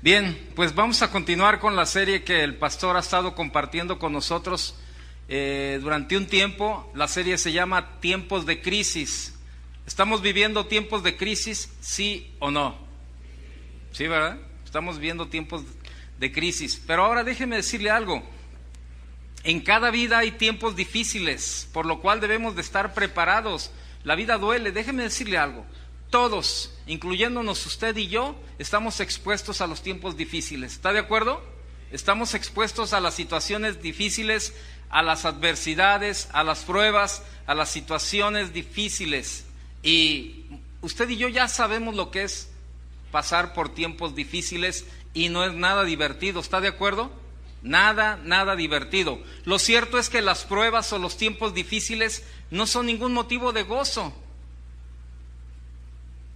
Bien, pues vamos a continuar con la serie que el pastor ha estado compartiendo con nosotros durante un tiempo. La serie se llama Tiempos de Crisis. ¿Estamos viviendo tiempos de crisis, sí o no? Sí, ¿verdad? Estamos viviendo tiempos de crisis. Pero ahora déjeme decirle algo. En cada vida hay tiempos difíciles, por lo cual debemos de estar preparados. La vida duele. Déjeme decirle algo. Todos, incluyéndonos usted y yo, estamos expuestos a los tiempos difíciles. ¿Está de acuerdo? Estamos expuestos a las situaciones difíciles, a las adversidades, a las pruebas, a las situaciones difíciles. Y usted y yo ya sabemos lo que es pasar por tiempos difíciles y no es nada divertido. ¿Está de acuerdo? Nada divertido. Lo cierto es que las pruebas o los tiempos difíciles no son ningún motivo de gozo.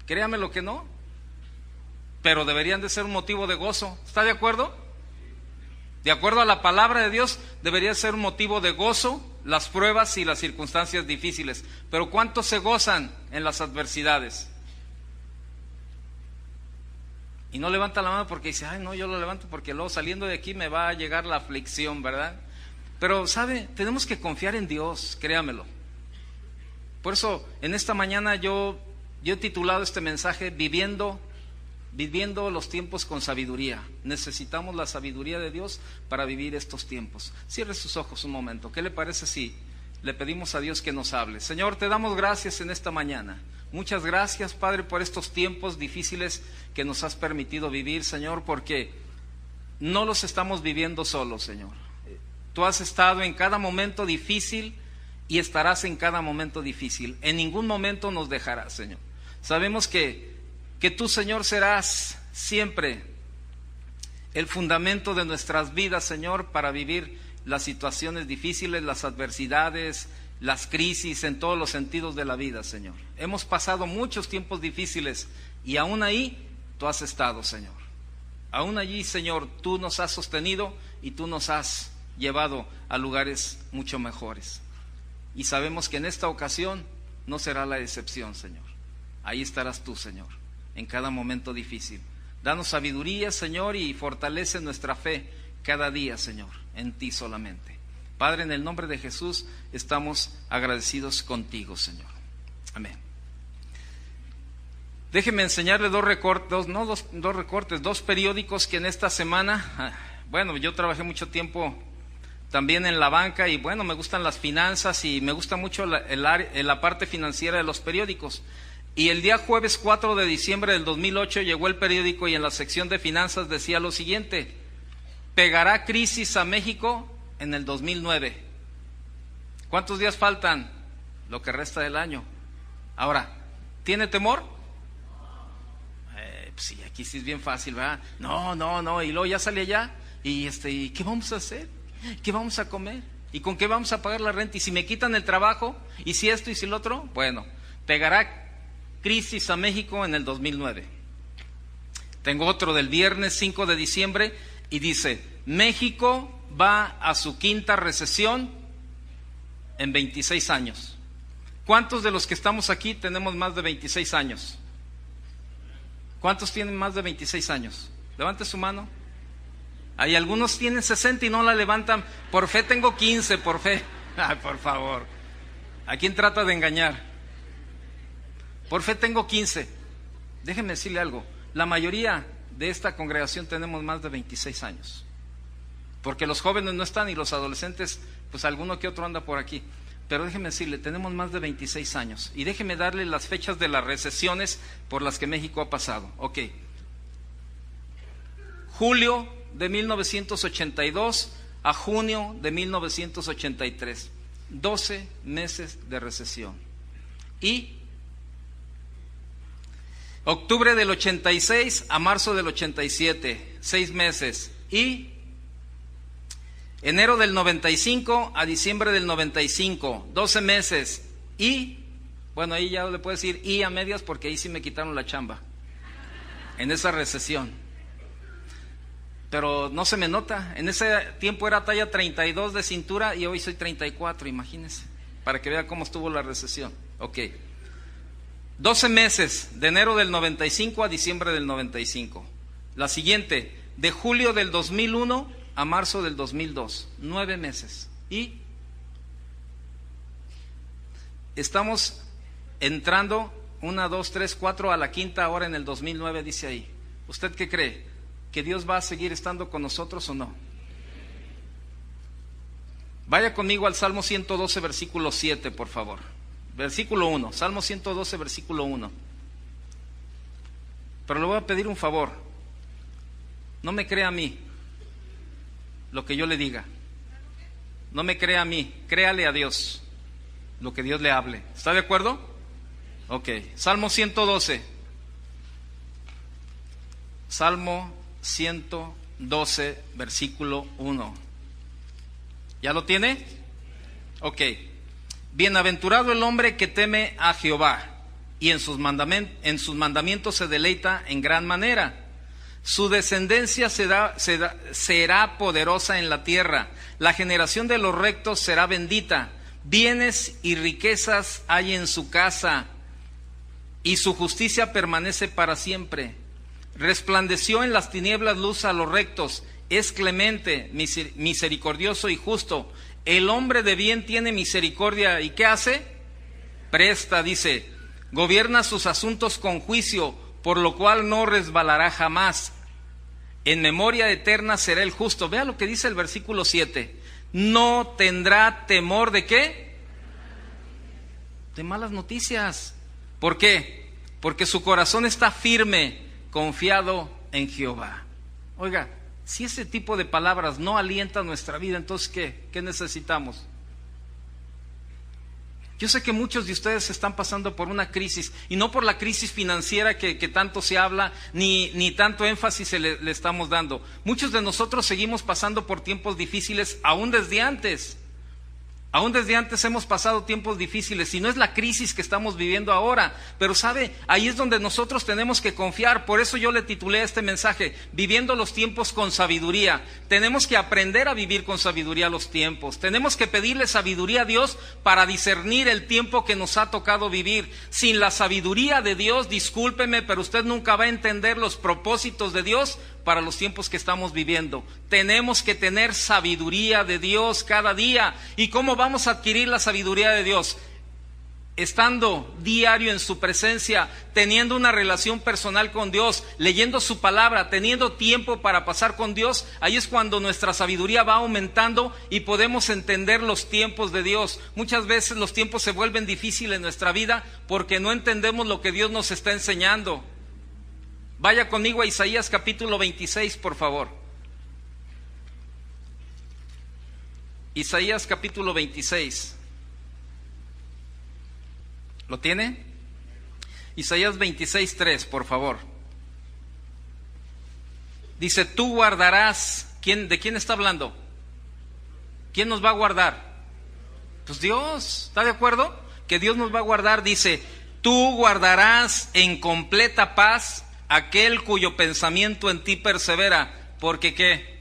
Créame lo que no, pero deberían de ser un motivo de gozo. ¿Está de acuerdo? De acuerdo a la palabra de Dios, debería ser un motivo de gozo las pruebas y las circunstancias difíciles. Pero ¿cuántos se gozan en las adversidades? Y no levanta la mano porque dice, ay no, yo lo levanto porque luego saliendo de aquí me va a llegar la aflicción, ¿verdad? Pero, ¿sabe? Tenemos que confiar en Dios, créamelo. Por eso, en esta mañana yo he titulado este mensaje Viviendo los tiempos con sabiduría. Necesitamos la sabiduría de Dios para vivir estos tiempos. Cierre sus ojos un momento. ¿Qué le parece si le pedimos a Dios que nos hable? Señor, te damos gracias en esta mañana. Muchas gracias, Padre, por estos tiempos difíciles que nos has permitido vivir, Señor, porque no los estamos viviendo solos, Señor. Tú has estado en cada momento difícil y estarás en cada momento difícil. En ningún momento nos dejarás, Señor. Sabemos que tú, Señor, serás siempre el fundamento de nuestras vidas, Señor, para vivir las situaciones difíciles, las adversidades, las crisis en todos los sentidos de la vida, Señor. Hemos pasado muchos tiempos difíciles y aún ahí tú has estado, Señor. Aún allí, Señor, tú nos has sostenido y tú nos has llevado a lugares mucho mejores. Y sabemos que en esta ocasión no será la excepción, Señor. Ahí estarás tú, Señor, en cada momento difícil. Danos sabiduría, Señor, y fortalece nuestra fe cada día, Señor, en ti solamente. Padre, en el nombre de Jesús estamos agradecidos contigo, Señor. Amén. Déjeme enseñarle dos periódicos que en esta semana, bueno, yo trabajé mucho tiempo también en la banca y bueno, me gustan las finanzas y me gusta mucho la parte financiera de los periódicos. Y el día jueves 4 de diciembre del 2008 llegó el periódico y en la sección de finanzas decía lo siguiente: ¿pegará crisis a México en el 2009? ¿Cuántos días faltan? Lo que resta del año. Ahora, ¿tiene temor? Pues sí, aquí sí es bien fácil, ¿verdad? No, y luego ya sale allá y ¿qué vamos a hacer? ¿Qué vamos a comer? ¿Y con qué vamos a pagar la renta? ¿Y si me quitan el trabajo? ¿Y si esto y si lo otro? Bueno, pegará crisis a México en el 2009. Tengo otro del viernes 5 de diciembre y dice: México va a su quinta recesión en 26 años. ¿Cuántos de los que estamos aquí tenemos más de 26 años? ¿Cuántos tienen más de 26 años? Levante su mano. Hay algunos tienen 60 y no la levantan. Por fe tengo 15, por fe. Ay, por favor. ¿A quién trata de engañar? Por fe tengo 15. Déjenme decirle algo. La mayoría de esta congregación tenemos más de 26 años. Porque los jóvenes no están y los adolescentes, pues alguno que otro anda por aquí. Pero déjenme decirle, tenemos más de 26 años. Y déjenme darle las fechas de las recesiones por las que México ha pasado. Ok. Julio de 1982 a junio de 1983. 12 meses de recesión. Y octubre del 86 a marzo del 87, 6 meses. Y enero del 95 a diciembre del 95, 12 meses. Y, bueno, ahí ya le puedo decir y a medias porque ahí sí me quitaron la chamba, en esa recesión. Pero no se me nota. En ese tiempo era talla 32 de cintura y hoy soy 34, imagínense, para que vea cómo estuvo la recesión. Ok. 12 meses, de enero del 95 a diciembre del 95. La siguiente, de julio del 2001 a marzo del 2002, 9 meses. Y estamos entrando 1, 2, 3, 4 a la quinta hora en el 2009, dice ahí. ¿Usted qué cree? ¿Que Dios va a seguir estando con nosotros o no? Vaya conmigo al Salmo 112, versículo 7, por favor. Versículo 1, Salmo 112, versículo 1. Pero le voy a pedir un favor. No me crea a mí lo que yo le diga. No me crea a mí, créale a Dios lo que Dios le hable. ¿Está de acuerdo? Ok, Salmo 112. Salmo 112, versículo 1. ¿Ya lo tiene? Ok. Bienaventurado el hombre que teme a Jehová y en sus mandamientos se deleita en gran manera. Su descendencia será poderosa en la tierra. La generación de los rectos será bendita. Bienes y riquezas hay en su casa, y su justicia permanece para siempre. Resplandeció en las tinieblas luz a los rectos. Es clemente, misericordioso y justo. El hombre de bien tiene misericordia. ¿Y qué hace? Presta, dice. Gobierna sus asuntos con juicio, por lo cual no resbalará jamás. En memoria eterna será el justo. Vea lo que dice el versículo 7. No tendrá temor ¿de qué? De malas noticias. ¿Por qué? Porque su corazón está firme, confiado en Jehová. Oiga, si ese tipo de palabras no alienta nuestra vida, entonces ¿qué necesitamos? Yo sé que muchos de ustedes están pasando por una crisis, y no por la crisis financiera que tanto se habla, ni tanto énfasis le estamos dando. Muchos de nosotros seguimos pasando por tiempos difíciles aún desde antes. Aún desde antes hemos pasado tiempos difíciles, y no es la crisis que estamos viviendo ahora, pero sabe, ahí es donde nosotros tenemos que confiar. Por eso yo le titulé a este mensaje, Viviendo los tiempos con sabiduría. Tenemos que aprender a vivir con sabiduría los tiempos. Tenemos que pedirle sabiduría a Dios para discernir el tiempo que nos ha tocado vivir. Sin la sabiduría de Dios, discúlpeme, pero usted nunca va a entender los propósitos de Dios para los tiempos que estamos viviendo. Tenemos que tener sabiduría de Dios cada día. ¿Y cómo vamos a adquirir la sabiduría de Dios? Estando diario en su presencia, teniendo una relación personal con Dios, leyendo su palabra, teniendo tiempo para pasar con Dios. Ahí es cuando nuestra sabiduría va aumentando y podemos entender los tiempos de Dios. Muchas veces los tiempos se vuelven difíciles en nuestra vida porque no entendemos lo que Dios nos está enseñando. Vaya conmigo a Isaías capítulo 26, por favor. Isaías capítulo 26. ¿Lo tiene? Isaías 26:3, por favor. Dice, tú guardarás. ¿De quién está hablando? ¿Quién nos va a guardar? Pues Dios. ¿Está de acuerdo? Que Dios nos va a guardar. Dice, tú guardarás en completa paz aquel cuyo pensamiento en ti persevera. ¿Porque qué?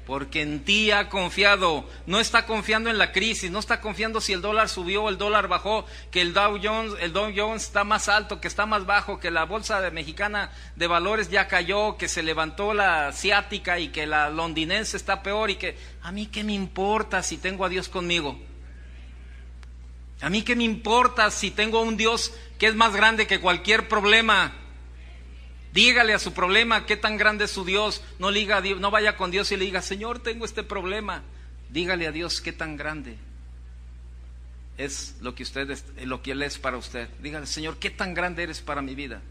Porque en ti ha confiado. No está confiando en la crisis, no está confiando si el dólar subió o el dólar bajó, que el Dow Jones está más alto, que está más bajo, que la bolsa mexicana de valores ya cayó, que se levantó la asiática y que la londinense está peor, y que a mí qué me importa si tengo a Dios conmigo. A mí qué me importa si tengo un Dios que es más grande que cualquier problema. Dígale a su problema qué tan grande es su Dios. No le diga a Dios, no vaya con Dios y le diga, Señor, tengo este problema. Dígale a Dios qué tan grande es lo que Él es para usted. Dígale, Señor, qué tan grande eres para mi vida.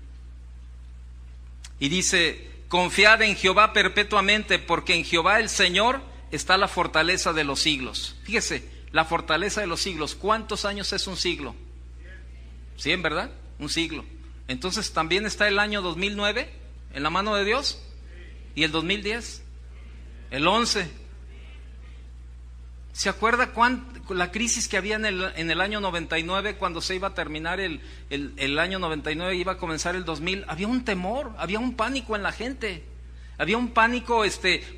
Y dice, confiad en Jehová perpetuamente, porque en Jehová el Señor está la fortaleza de los siglos. Fíjese, la fortaleza de los siglos. ¿Cuántos años es un siglo? 100, ¿verdad? Un siglo. Entonces, ¿también está el año 2009 en la mano de Dios? ¿Y el 2010? El 11. ¿Se acuerda la crisis que había en el año 99, cuando se iba a terminar el año 99 y iba a comenzar el 2000? Había un temor, había un pánico en la gente. Había un pánico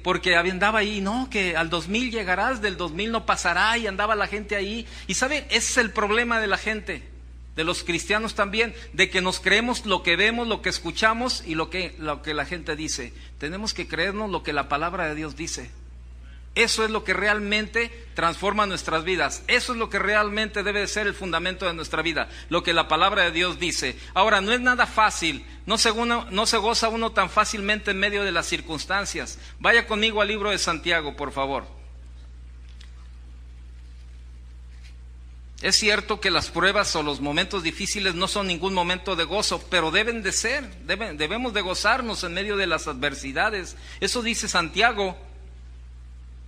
porque andaba ahí, no, que al 2000 llegarás, del 2000 no pasará, y andaba la gente ahí. Y ¿sabe? Ese es el problema de la gente. de los cristianos también, de que nos creemos lo que vemos, lo que escuchamos y lo que la gente dice. Tenemos que creernos lo que la palabra de Dios dice. Eso es lo que realmente transforma nuestras vidas. Eso es lo que realmente debe de ser el fundamento de nuestra vida, lo que la palabra de Dios dice. Ahora, no es nada fácil, no se goza uno tan fácilmente en medio de las circunstancias. Vaya conmigo al libro de Santiago, por favor. Es cierto que las pruebas o los momentos difíciles no son ningún momento de gozo, pero deben de ser, debemos de gozarnos en medio de las adversidades. Eso dice Santiago.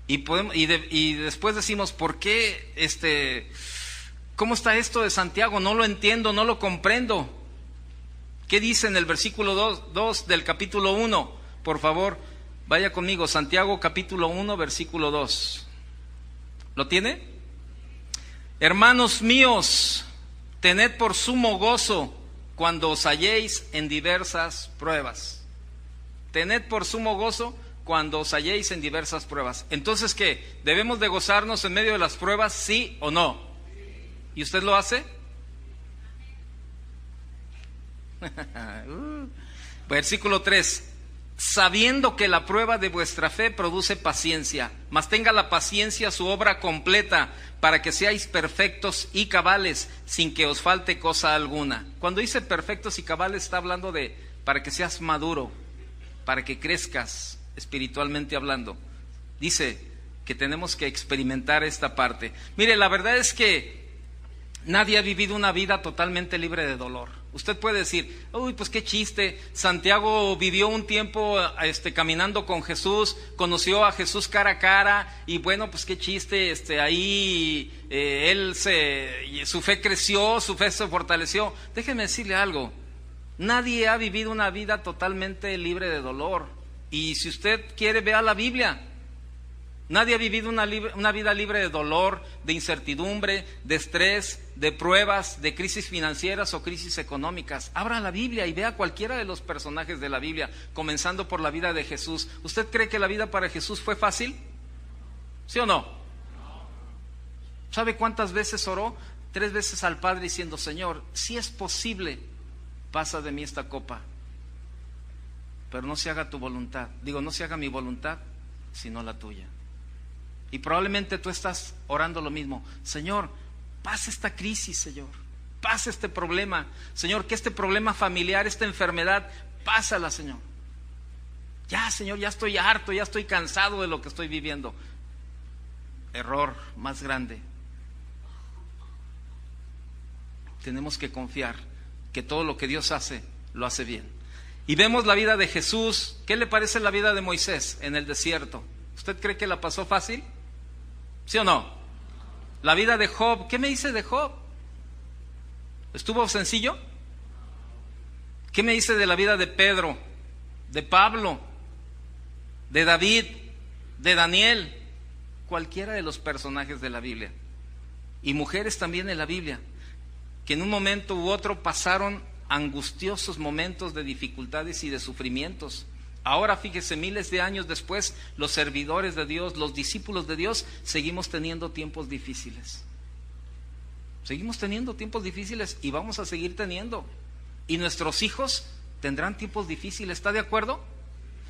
Y después decimos, ¿por qué? ¿Cómo está esto de Santiago? No lo entiendo, no lo comprendo. ¿Qué dice en el versículo 2 del capítulo 1? Por favor, vaya conmigo, Santiago capítulo 1, versículo 2. ¿Lo tiene? Hermanos míos, tened por sumo gozo cuando os halléis en diversas pruebas. Tened por sumo gozo cuando os halléis en diversas pruebas. Entonces, ¿qué? ¿Debemos de gozarnos en medio de las pruebas, sí o no? ¿Y usted lo hace? Versículo 3. Sabiendo que la prueba de vuestra fe produce paciencia, mas tenga la paciencia su obra completa, para que seáis perfectos y cabales, sin que os falte cosa alguna. Cuando dice perfectos y cabales, está hablando de para que seas maduro, para que crezcas espiritualmente hablando. Dice que tenemos que experimentar esta parte. Mire, la verdad es que nadie ha vivido una vida totalmente libre de dolor. Usted puede decir, uy, pues qué chiste, Santiago vivió un tiempo caminando con Jesús, conoció a Jesús cara a cara, y bueno, pues qué chiste, ahí su fe creció, su fe se fortaleció. Déjeme decirle algo, nadie ha vivido una vida totalmente libre de dolor. Y si usted quiere, vea la Biblia. Nadie ha vivido una vida libre de dolor, de incertidumbre, de estrés, de pruebas, de crisis financieras o crisis económicas. Abra la Biblia y vea cualquiera de los personajes de la Biblia, comenzando por la vida de Jesús. ¿Usted cree que la vida para Jesús fue fácil? ¿Sí o no? ¿Sabe cuántas veces oró? 3 veces al Padre diciendo, Señor, si es posible, pasa de mí esta copa, pero no se haga tu voluntad. No se haga mi voluntad, sino la tuya. Y probablemente tú estás orando lo mismo. Señor, pasa esta crisis, Señor. Pasa este problema. Señor, que este problema familiar, esta enfermedad, pásala, Señor. Ya, Señor, ya estoy harto, ya estoy cansado de lo que estoy viviendo. Error más grande. Tenemos que confiar que todo lo que Dios hace, lo hace bien. Y vemos la vida de Jesús. ¿Qué le parece la vida de Moisés en el desierto? ¿Usted cree que la pasó fácil? ¿Sí o no? La vida de Job. ¿Qué me dice de Job? ¿Estuvo sencillo? ¿Qué me dice de la vida de Pedro, de Pablo, de David, de Daniel? Cualquiera de los personajes de la Biblia. Y mujeres también en la Biblia, que en un momento u otro pasaron angustiosos momentos de dificultades y de sufrimientos. Ahora fíjese, miles de años después, los servidores de Dios, los discípulos de Dios, seguimos teniendo tiempos difíciles. Seguimos teniendo tiempos difíciles y vamos a seguir teniendo. Y nuestros hijos tendrán tiempos difíciles, ¿está de acuerdo?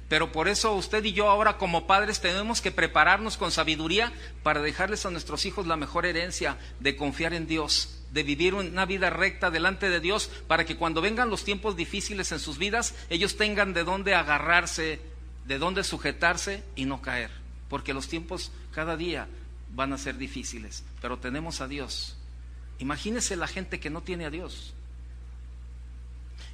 Pero por eso usted y yo ahora como padres tenemos que prepararnos con sabiduría para dejarles a nuestros hijos la mejor herencia de confiar en Dios, de vivir una vida recta delante de Dios, para que cuando vengan los tiempos difíciles en sus vidas, ellos tengan de dónde agarrarse, de dónde sujetarse y no caer, porque los tiempos cada día van a ser difíciles, pero tenemos a Dios. Imagínese la gente que no tiene a Dios.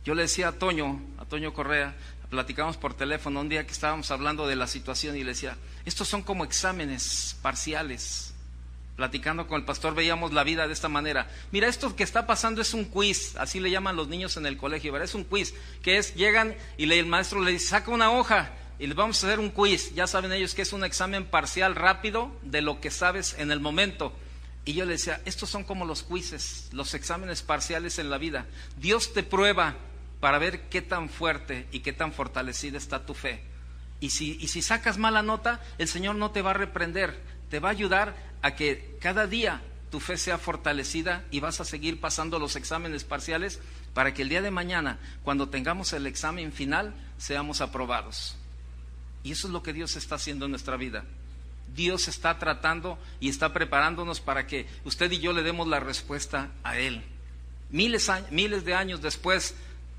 Yo le decía a Toño Correa, platicamos por teléfono un día que estábamos hablando de la situación y le decía, estos son como exámenes parciales. Platicando con el pastor veíamos la vida de esta manera. Mira, esto que está pasando es un quiz, así le llaman los niños en el colegio, ¿verdad? Es un quiz, que es, llegan y el maestro le dice, saca una hoja y les vamos a hacer un quiz. Ya saben ellos que es un examen parcial rápido de lo que sabes en el momento. Y yo le decía, estos son como los quizzes, los exámenes parciales en la vida. Dios te prueba para ver qué tan fuerte y qué tan fortalecida está tu fe. Y si sacas mala nota, el Señor no te va a reprender, te va a ayudar a que cada día tu fe sea fortalecida y vas a seguir pasando los exámenes parciales para que el día de mañana, cuando tengamos el examen final, seamos aprobados. Y eso es lo que Dios está haciendo en nuestra vida. Dios está tratando y está preparándonos para que usted y yo le demos la respuesta a Él. Miles de años después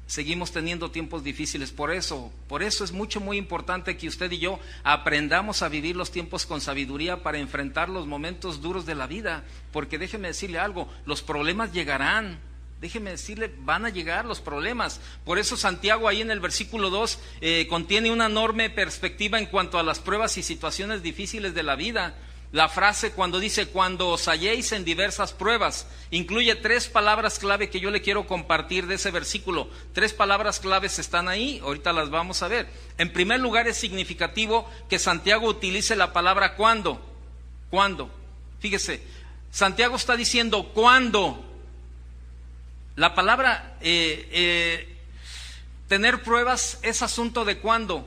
seguimos teniendo tiempos difíciles. Por eso es muy importante que usted y yo aprendamos a vivir los tiempos con sabiduría para enfrentar los momentos duros de la vida. Porque déjeme decirle algo, los problemas llegarán. Déjeme decirle, van a llegar los problemas. Por eso Santiago ahí en el versículo 2 contiene una enorme perspectiva en cuanto a las pruebas y situaciones difíciles de la vida. La frase cuando dice, cuando os halléis en diversas pruebas, incluye 3 palabras clave que yo le quiero compartir de ese versículo. 3 palabras claves están ahí, ahorita las vamos a ver. En primer lugar, es significativo que Santiago utilice la palabra cuando. ¿Cuándo? Fíjese, Santiago está diciendo ¿cuándo? La palabra tener pruebas es asunto de cuándo,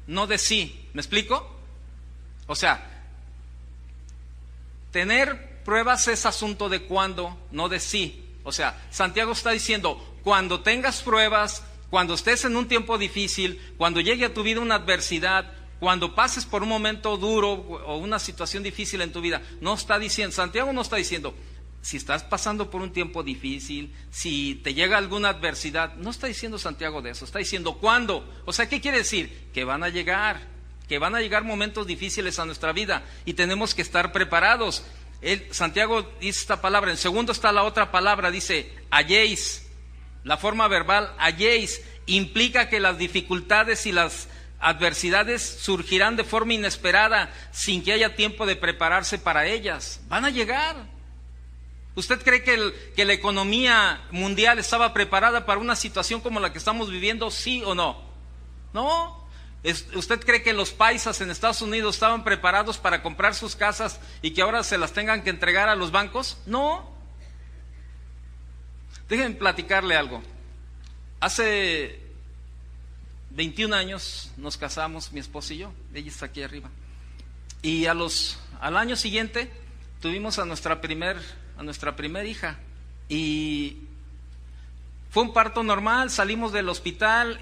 no de sí. ¿Me explico? O sea, tener pruebas es asunto de cuándo, no de sí. O sea, Santiago está diciendo, cuando tengas pruebas, cuando estés en un tiempo difícil, cuando llegue a tu vida una adversidad, cuando pases por un momento duro o una situación difícil en tu vida, no está diciendo, Santiago no está diciendo, si estás pasando por un tiempo difícil, si te llega alguna adversidad, no está diciendo Santiago de eso, está diciendo ¿cuándo? O sea, ¿qué quiere decir? Que van a llegar momentos difíciles a nuestra vida y tenemos que estar preparados. Santiago dice esta palabra, en segundo está la otra palabra, dice halléis. La forma verbal halléis implica que las dificultades y las adversidades surgirán de forma inesperada sin que haya tiempo de prepararse para ellas. Van a llegar. ¿Usted cree que la economía mundial estaba preparada para una situación como la que estamos viviendo, sí o no? No. ¿Usted cree que los paisas en Estados Unidos estaban preparados para comprar sus casas y que ahora se las tengan que entregar a los bancos? No. Déjenme platicarle algo. Hace 21 años nos casamos, mi esposa y yo. Ella está aquí arriba. Y al año siguiente tuvimos a nuestra primer hija. Y fue un parto normal, salimos del hospital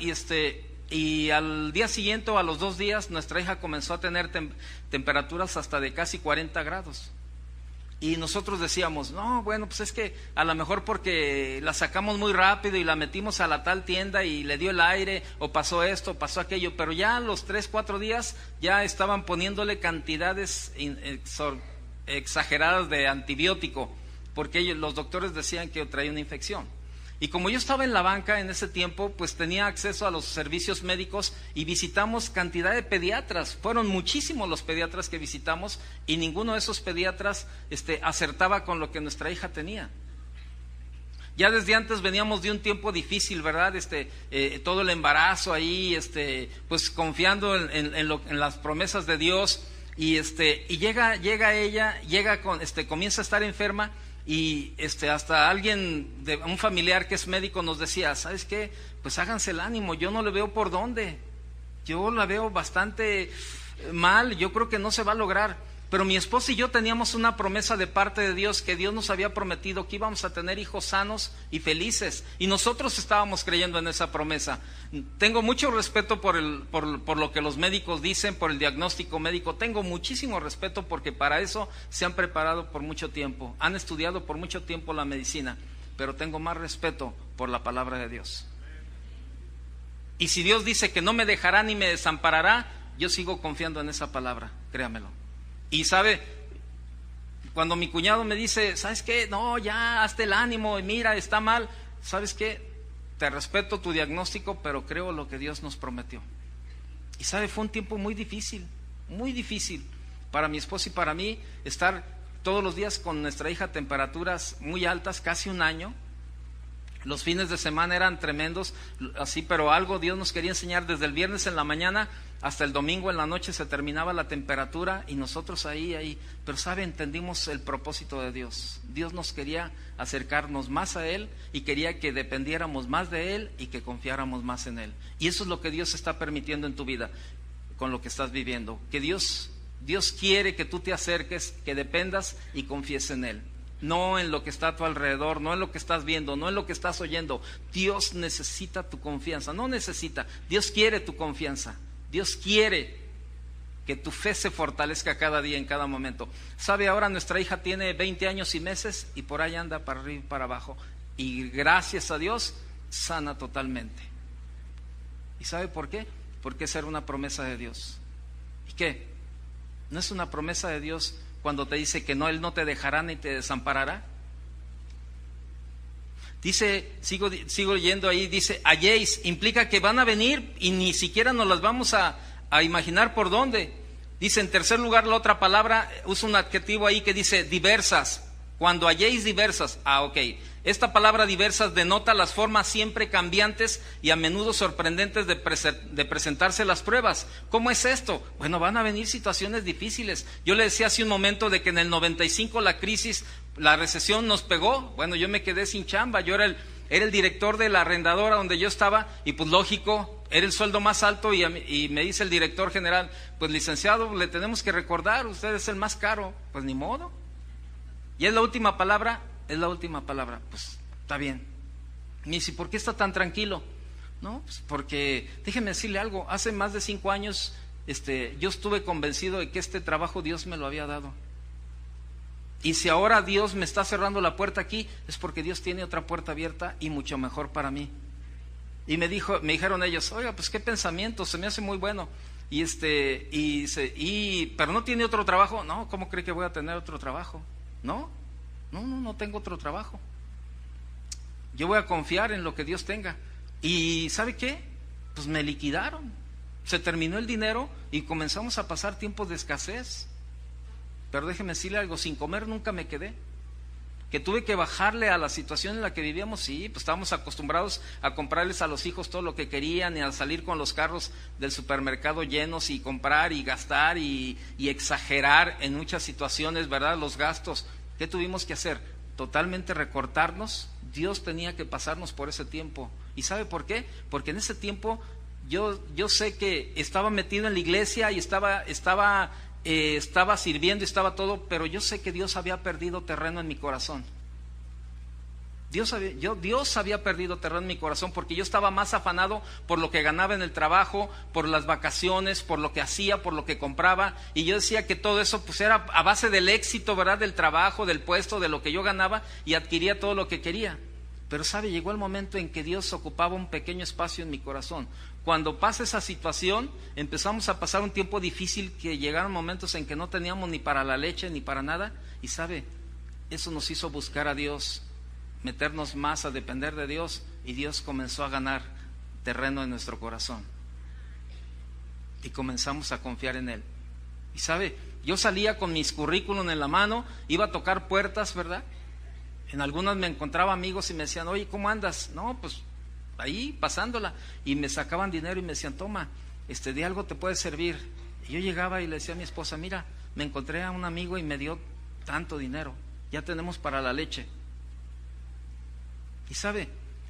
y al día siguiente o a los 2 días nuestra hija comenzó a tener temperaturas hasta de casi 40 grados. Y nosotros decíamos, no, bueno, pues es que a lo mejor porque la sacamos muy rápido y la metimos a la tal tienda y le dio el aire, o pasó esto, pasó aquello, pero ya a los 3, 4 días ya estaban poniéndole cantidades exageradas de antibiótico, porque los doctores decían que traía una infección. Y como yo estaba en la banca en ese tiempo, pues tenía acceso a los servicios médicos y visitamos cantidad de pediatras. Fueron muchísimos los pediatras que visitamos y ninguno de esos pediatras acertaba con lo que nuestra hija tenía. Ya desde antes veníamos de un tiempo difícil, ¿verdad? Todo el embarazo ahí, pues confiando en las promesas de Dios. Y llega ella, comienza a estar enferma. Y hasta un familiar que es médico nos decía, ¿sabes qué? Pues háganse el ánimo, yo no le veo por dónde, yo la veo bastante mal, yo creo que no se va a lograr. Pero mi esposa y yo teníamos una promesa de parte de Dios, que Dios nos había prometido que íbamos a tener hijos sanos y felices, y nosotros estábamos creyendo en esa promesa. Tengo mucho respeto por lo que los médicos dicen, por el diagnóstico médico, tengo muchísimo respeto porque para eso se han preparado por mucho tiempo, han estudiado por mucho tiempo la medicina, pero tengo más respeto por la palabra de Dios. Y si Dios dice que no me dejará ni me desamparará, yo sigo confiando en esa palabra, créamelo. Y sabe, cuando mi cuñado me dice, ¿sabes qué? No, ya, hazte el ánimo, y mira, está mal. ¿Sabes qué? Te respeto tu diagnóstico, pero creo lo que Dios nos prometió. Y sabe, fue un tiempo muy difícil para mi esposa y para mí, estar todos los días con nuestra hija a temperaturas muy altas, casi un año. Los fines de semana eran tremendos, así, pero algo Dios nos quería enseñar. Desde el viernes en la mañana hasta el domingo en la noche se terminaba la temperatura y nosotros ahí. Pero sabe, entendimos el propósito de Dios. Dios nos quería acercarnos más a Él y quería que dependiéramos más de Él y que confiáramos más en Él. Y eso es lo que Dios está permitiendo en tu vida con lo que estás viviendo. Que Dios quiere que tú te acerques, que dependas y confíes en Él. no en lo que está a tu alrededor, no en lo que estás viendo, no en lo que estás oyendo. Dios necesita tu confianza, no necesita, Dios quiere tu confianza. Dios quiere que tu fe se fortalezca cada día, en cada momento. ¿Sabe? Ahora nuestra hija tiene 20 años y meses y por ahí anda para arriba y para abajo. Y gracias a Dios, sana totalmente. ¿Y sabe por qué? Porque esa era una promesa de Dios. ¿Y qué? ¿No es una promesa de Dios cuando te dice que no, Él no te dejará ni te desamparará? Dice, sigo leyendo ahí, dice, halléis, implica que van a venir y ni siquiera nos las vamos a imaginar por dónde. Dice, en tercer lugar, la otra palabra, usa un adjetivo ahí que dice diversas. Cuando halléis diversas, ok. Esta palabra diversas denota las formas siempre cambiantes y a menudo sorprendentes de presentarse las pruebas. ¿Cómo es esto? Bueno, van a venir situaciones difíciles. Yo le decía hace un momento de que en el 95 la crisis, la recesión nos pegó. Bueno, yo me quedé sin chamba. Yo era el director de la arrendadora donde yo estaba y pues lógico, era el sueldo más alto y me dice el director general, pues licenciado, le tenemos que recordar, usted es el más caro. Pues ni modo. Y es la última palabra, pues está bien. Me dice, ¿por qué está tan tranquilo? No, pues porque, déjeme decirle algo, hace más de 5 años yo estuve convencido de que este trabajo Dios me lo había dado. Y si ahora Dios me está cerrando la puerta aquí, es porque Dios tiene otra puerta abierta y mucho mejor para mí. Y me dijeron ellos, oiga, pues qué pensamiento, se me hace muy bueno. Pero no tiene otro trabajo. No, ¿cómo cree que voy a tener otro trabajo? No tengo otro trabajo. Yo voy a confiar en lo que Dios tenga. ¿Y sabe qué? Pues me liquidaron. Se terminó el dinero y comenzamos a pasar tiempos de escasez. Pero déjeme decirle algo, sin comer nunca me quedé. Que tuve que bajarle a la situación en la que vivíamos, sí, pues estábamos acostumbrados a comprarles a los hijos todo lo que querían y a salir con los carros del supermercado llenos y comprar y gastar y exagerar en muchas situaciones, ¿verdad? Los gastos. ¿Qué tuvimos que hacer? Totalmente recortarnos. Dios tenía que pasarnos por ese tiempo. ¿Y sabe por qué? Porque en ese tiempo yo sé que estaba metido en la iglesia y estaba sirviendo y estaba todo, pero yo sé que Dios había perdido terreno en mi corazón. Dios había perdido terreno en mi corazón porque yo estaba más afanado por lo que ganaba en el trabajo, por las vacaciones, por lo que hacía, por lo que compraba, y yo decía que todo eso pues era a base del éxito, ¿verdad? Del trabajo, del puesto, de lo que yo ganaba, y adquiría todo lo que quería. Pero sabe, llegó el momento en que Dios ocupaba un pequeño espacio en mi corazón. Cuando pasa esa situación, empezamos a pasar un tiempo difícil, que llegaron momentos en que no teníamos ni para la leche ni para nada, y sabe, eso nos hizo buscar a Dios, meternos más a depender de Dios, y Dios comenzó a ganar terreno en nuestro corazón y comenzamos a confiar en Él. Y sabe, yo salía con mis currículum en la mano, iba a tocar puertas, ¿verdad? En algunas me encontraba amigos y me decían, oye, ¿cómo andas? No, pues ahí pasándola, y me sacaban dinero y me decían, toma, de algo te puede servir. Y yo llegaba y le decía a mi esposa, mira, me encontré a un amigo y me dio tanto dinero, ya tenemos para la leche. Y sabe,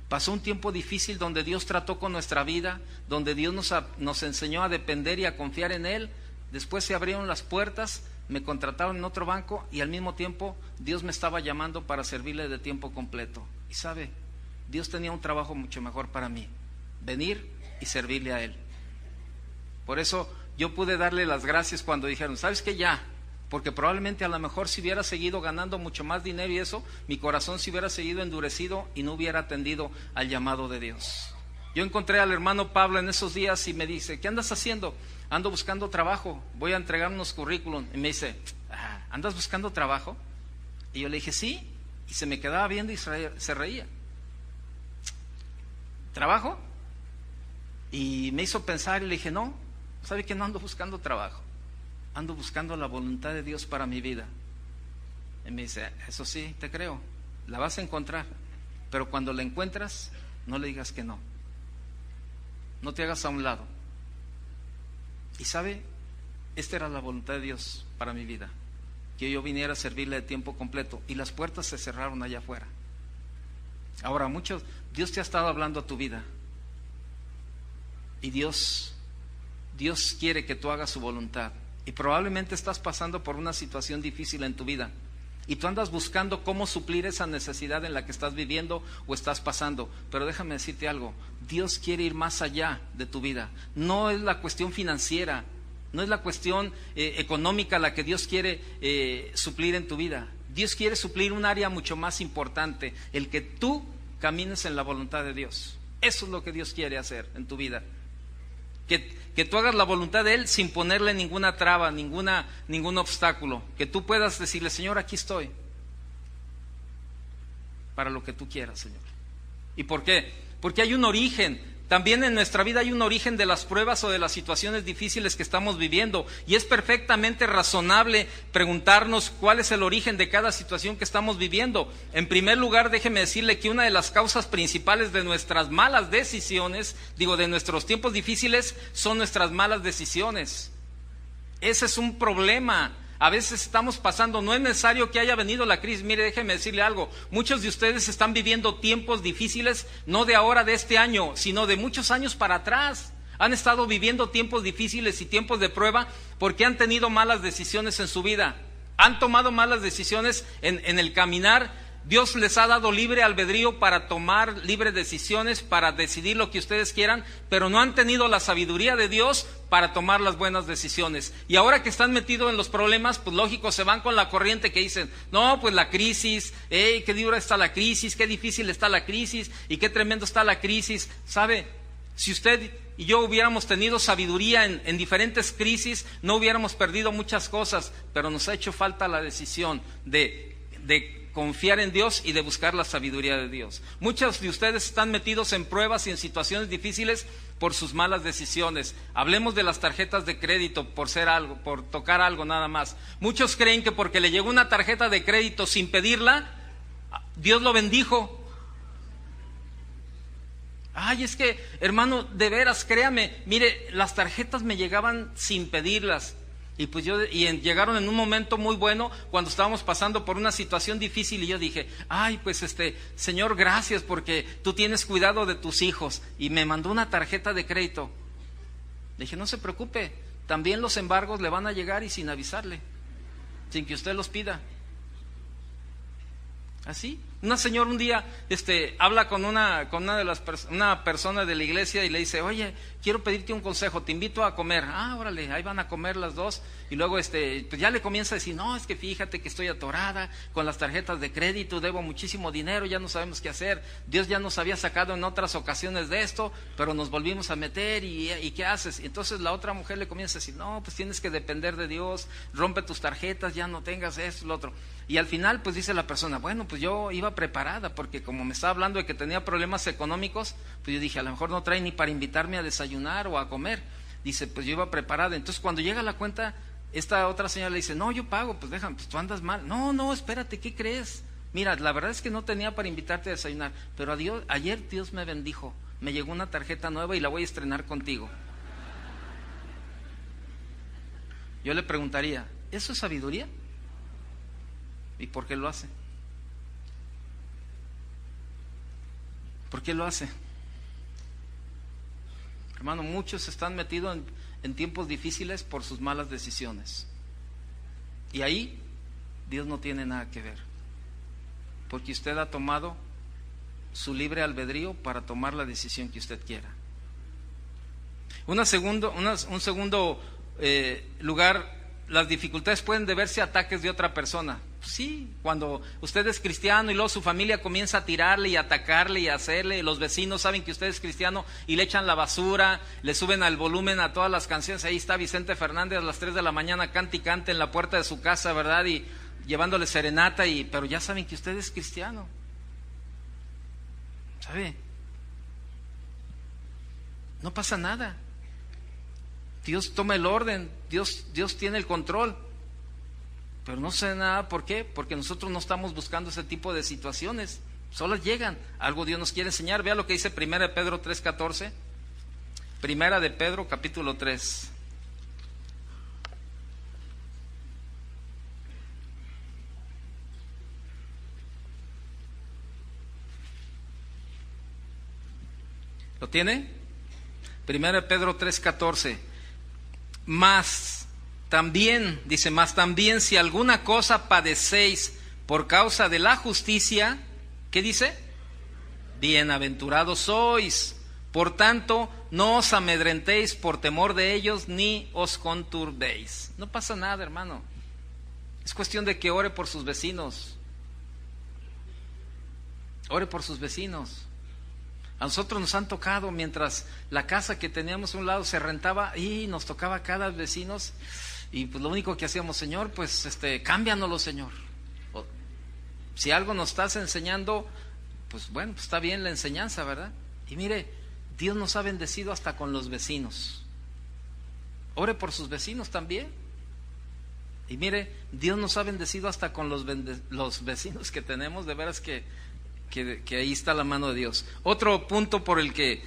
pasó un tiempo difícil donde Dios trató con nuestra vida, donde Dios nos enseñó a depender y a confiar en Él. Después se abrieron las puertas, me contrataron en otro banco y al mismo tiempo Dios me estaba llamando para servirle de tiempo completo. Y sabe, Dios tenía un trabajo mucho mejor para mí, venir y servirle a Él. Por eso yo pude darle las gracias cuando dijeron, ¿sabes qué? Ya, porque probablemente a lo mejor si hubiera seguido ganando mucho más dinero y eso, mi corazón se hubiera seguido endurecido y no hubiera atendido al llamado de Dios. Yo encontré al hermano Pablo en esos días y me dice, ¿qué andas haciendo? Ando buscando trabajo, voy a entregar unos currículum. Y me dice, ¿andas buscando trabajo? Y yo le dije, sí, y se me quedaba viendo y se reía. ¿Trabajo? Y me hizo pensar y le dije, no, ¿sabe que no ando buscando trabajo? Ando buscando la voluntad de Dios para mi vida. Y me dice, eso sí, te creo, la vas a encontrar, pero cuando la encuentras, no le digas que no. No te hagas a un lado. Y sabe, esta era la voluntad de Dios para mi vida, que yo viniera a servirle de tiempo completo, y las puertas se cerraron allá afuera. Ahora, Dios te ha estado hablando a tu vida, y Dios quiere que tú hagas su voluntad. Y probablemente estás pasando por una situación difícil en tu vida. Y tú andas buscando cómo suplir esa necesidad en la que estás viviendo o estás pasando. Pero déjame decirte algo, Dios quiere ir más allá de tu vida. No es la cuestión financiera, no es la cuestión económica la que Dios quiere suplir en tu vida. Dios quiere suplir un área mucho más importante, el que tú camines en la voluntad de Dios. Eso es lo que Dios quiere hacer en tu vida. Que tú hagas la voluntad de Él sin ponerle ninguna traba, ningún obstáculo. Que tú puedas decirle, Señor, aquí estoy para lo que tú quieras, Señor. ¿Y por qué? Porque hay un origen. También en nuestra vida hay un origen de las pruebas o de las situaciones difíciles que estamos viviendo. Y es perfectamente razonable preguntarnos cuál es el origen de cada situación que estamos viviendo. En primer lugar, déjeme decirle que una de las causas principales de nuestras malas decisiones, de nuestros tiempos difíciles, son nuestras malas decisiones. Ese es un problema. A veces estamos pasando, no es necesario que haya venido la crisis. Mire, déjeme decirle algo, muchos de ustedes están viviendo tiempos difíciles, no de ahora, de este año, sino de muchos años para atrás. Han estado viviendo tiempos difíciles y tiempos de prueba porque han tenido malas decisiones en su vida, han tomado malas decisiones en el caminar. Dios les ha dado libre albedrío para tomar libres decisiones, para decidir lo que ustedes quieran, pero no han tenido la sabiduría de Dios para tomar las buenas decisiones. Y ahora que están metidos en los problemas, pues lógico, se van con la corriente que dicen, no, pues la crisis, qué dura está la crisis, qué difícil está la crisis y qué tremendo está la crisis. ¿Sabe? Si usted y yo hubiéramos tenido sabiduría en diferentes crisis, no hubiéramos perdido muchas cosas, pero nos ha hecho falta la decisión de confiar en Dios y de buscar la sabiduría de Dios. Muchos de ustedes están metidos en pruebas y en situaciones difíciles por sus malas decisiones. Hablemos de las tarjetas de crédito por tocar algo nada más. Muchos creen que porque le llegó una tarjeta de crédito sin pedirla, Dios lo bendijo. Ay, es que, hermano, de veras, créame, mire, las tarjetas me llegaban sin pedirlas. Y pues llegaron en un momento muy bueno cuando estábamos pasando por una situación difícil y yo dije, ay, pues Señor, gracias porque tú tienes cuidado de tus hijos. Y me mandó una tarjeta de crédito. Le dije, no se preocupe, también los embargos le van a llegar y sin avisarle, sin que usted los pida. Así. Una señora un día habla con una persona de la iglesia y le dice, oye, quiero pedirte un consejo, te invito a comer. Ah, órale, ahí van a comer las dos. Y luego pues ya le comienza a decir, no, es que fíjate que estoy atorada con las tarjetas de crédito, debo muchísimo dinero, ya no sabemos qué hacer. Dios ya nos había sacado en otras ocasiones de esto, pero nos volvimos a meter y ¿qué haces? Y entonces la otra mujer le comienza a decir, no, pues tienes que depender de Dios, rompe tus tarjetas, ya no tengas esto, lo otro. Y al final pues dice la persona, bueno, pues yo iba preparada porque como me estaba hablando de que tenía problemas económicos, pues yo dije, a lo mejor no trae ni para invitarme a desayunar o a comer. Dice, pues yo iba preparada. Entonces cuando llega la cuenta, esta otra señora le dice, no, yo pago. Pues déjame, pues tú andas mal. No, espérate, ¿qué crees? Mira, la verdad es que no tenía para invitarte a desayunar, pero ayer Dios me bendijo, me llegó una tarjeta nueva y la voy a estrenar contigo. Yo le preguntaría, ¿eso es sabiduría? ¿Y por qué lo hace? ¿Por qué lo hace? Hermano, muchos están metidos en tiempos difíciles por sus malas decisiones. Y ahí Dios no tiene nada que ver. Porque usted ha tomado su libre albedrío para tomar la decisión que usted quiera. Un segundo lugar, las dificultades pueden deberse a ataques de otra persona. Sí, cuando usted es cristiano y luego su familia comienza a tirarle y atacarle y a hacerle, los vecinos saben que usted es cristiano y le echan la basura, le suben al volumen a todas las canciones. Ahí está Vicente Fernández a las 3 de la mañana cante y cante en la puerta de su casa, ¿verdad? Y llevándole serenata, pero ya saben que usted es cristiano. ¿Sabe? No pasa nada. Dios toma el orden, Dios tiene el control. Pero no sé nada, ¿por qué? Porque nosotros no estamos buscando ese tipo de situaciones. Solo llegan. Algo Dios nos quiere enseñar. Vea lo que dice 1 de Pedro 3:14. 1 de Pedro capítulo 3. ¿Lo tiene? 1 de Pedro 3:14. Más también, dice, más también si alguna cosa padecéis por causa de la justicia, ¿qué dice? Bienaventurados sois. Por tanto, no os amedrentéis por temor de ellos, ni os conturbéis. No pasa nada, hermano. Es cuestión de que ore por sus vecinos. Ore por sus vecinos. A nosotros nos han tocado, mientras la casa que teníamos a un lado se rentaba, y nos tocaba cada vecinos, y pues lo único que hacíamos, Señor, pues cámbianoslo, Señor. Si algo nos estás enseñando, pues bueno, pues está bien la enseñanza, ¿verdad? Y mire, Dios nos ha bendecido hasta con los vecinos. Ore por sus vecinos también. Y mire, Dios nos ha bendecido hasta con los vecinos que tenemos. De veras que ahí está la mano de Dios. Otro punto por el que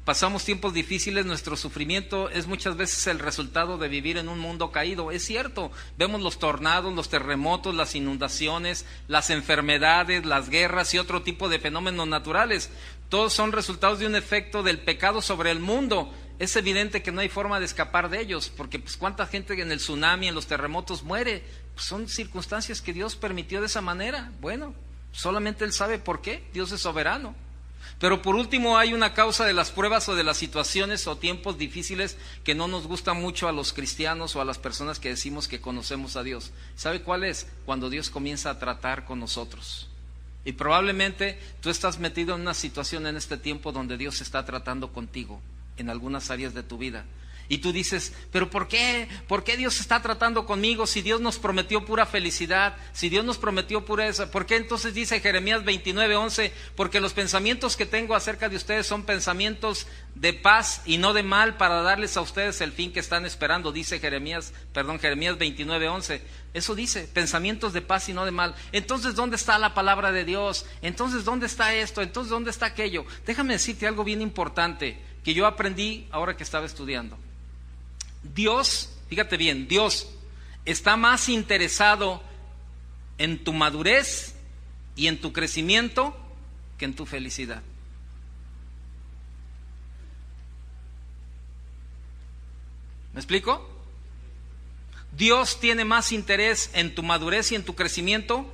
pasamos tiempos difíciles, nuestro sufrimiento es muchas veces el resultado de vivir en un mundo caído. Es cierto, vemos los tornados, los terremotos, las inundaciones, las enfermedades, las guerras y otro tipo de fenómenos naturales. Todos son resultados de un efecto del pecado sobre el mundo. Es evidente que no hay forma de escapar de ellos, porque pues cuánta gente en el tsunami, en los terremotos muere. Pues son circunstancias que Dios permitió de esa manera. Bueno, solamente Él sabe por qué. Dios es soberano. Pero por último, hay una causa de las pruebas o de las situaciones o tiempos difíciles que no nos gusta mucho a los cristianos o a las personas que decimos que conocemos a Dios. ¿Sabe cuál es? Cuando Dios comienza a tratar con nosotros. Y probablemente tú estás metido en una situación en este tiempo donde Dios está tratando contigo en algunas áreas de tu vida. Y tú dices, ¿pero por qué? ¿Por qué Dios está tratando conmigo? Si Dios nos prometió pura felicidad, si Dios nos prometió pureza, ¿por qué entonces dice Jeremías 29:11? Porque los pensamientos que tengo acerca de ustedes son pensamientos de paz y no de mal, para darles a ustedes el fin que están esperando, dice Jeremías 29:11. Eso dice, pensamientos de paz y no de mal. Entonces, ¿dónde está la palabra de Dios? Entonces, ¿dónde está esto? Entonces, ¿dónde está aquello? Déjame decirte algo bien importante que yo aprendí ahora que estaba estudiando. Dios, fíjate bien, Dios está más interesado en tu madurez y en tu crecimiento que en tu felicidad. ¿Me explico? Dios tiene más interés en tu madurez y en tu crecimiento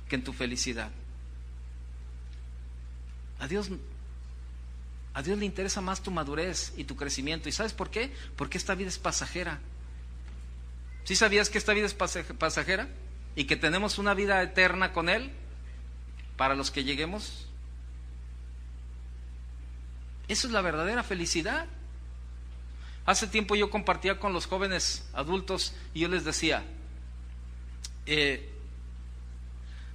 que en tu felicidad. A Dios le interesa más tu madurez y tu crecimiento. ¿Y sabes por qué? Porque esta vida es pasajera. ¿Sí sabías que esta vida es pasajera? Y que tenemos una vida eterna con Él para los que lleguemos. Eso es la verdadera felicidad. Hace tiempo yo compartía con los jóvenes adultos y yo les decía,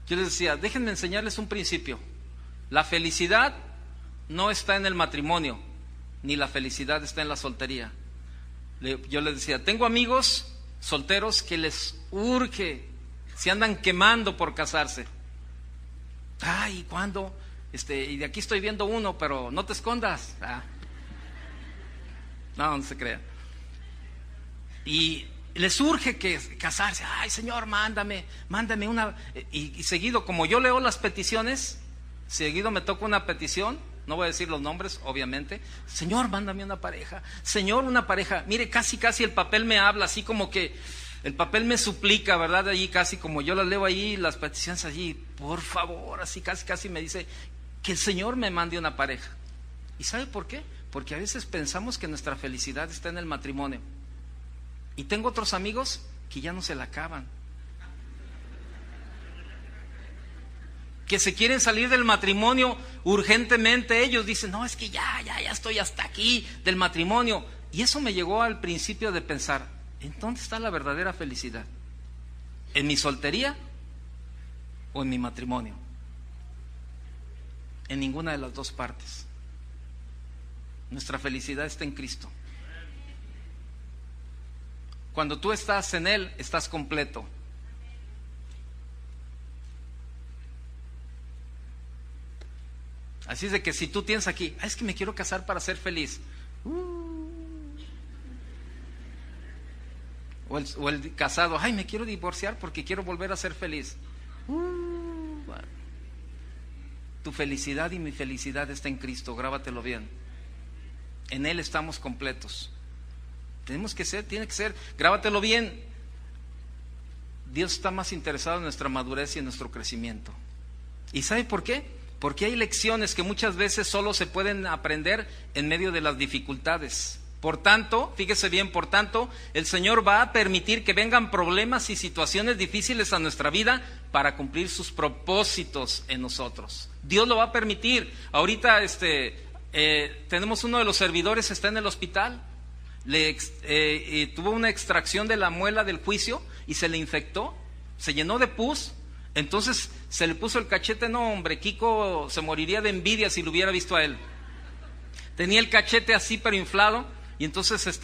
déjenme enseñarles un principio. La felicidad no está en el matrimonio, ni la felicidad está en la soltería. Yo les decía, tengo amigos solteros que les urge, se andan quemando por casarse. Ay, ¿cuándo? Y de aquí estoy viendo uno, pero no te escondas. No se crea. Y les urge casarse. Ay, Señor, mándame una. Y seguido, como yo leo las peticiones, seguido me toca una petición. No voy a decir los nombres, obviamente. Señor, mándame una pareja. Señor, una pareja. Mire, casi el papel me habla, así como que el papel me suplica, ¿verdad? Allí casi como yo las leo ahí, las peticiones allí, por favor, así casi me dice que el Señor me mande una pareja. ¿Y sabe por qué? Porque a veces pensamos que nuestra felicidad está en el matrimonio. Y tengo otros amigos que ya no se la acaban. Que se quieren salir del matrimonio urgentemente. Ellos dicen, no, es que ya estoy hasta aquí del matrimonio. Y eso me llegó al principio de pensar, ¿en dónde está la verdadera felicidad? ¿En mi soltería o en mi matrimonio? En ninguna de las dos partes. Nuestra felicidad está en Cristo. Cuando tú estás en Él, estás completo. Así es de que si tú tienes aquí, es que me quiero casar para ser feliz. O el casado, me quiero divorciar porque quiero volver a ser feliz. Tu felicidad y mi felicidad está en Cristo, grábatelo bien. En Él estamos completos. Tiene que ser, grábatelo bien. Dios está más interesado en nuestra madurez y en nuestro crecimiento. ¿Y sabe por qué? Porque hay lecciones que muchas veces solo se pueden aprender en medio de las dificultades. Por tanto, fíjese bien, por tanto, el Señor va a permitir que vengan problemas y situaciones difíciles a nuestra vida para cumplir sus propósitos en nosotros. Dios lo va a permitir. Ahorita tenemos uno de los servidores, está en el hospital, tuvo una extracción de la muela del juicio y se le infectó, se llenó de pus. Entonces se le puso el cachete. No, hombre, Kiko se moriría de envidia si lo hubiera visto a él. Tenía el cachete así pero inflado, y entonces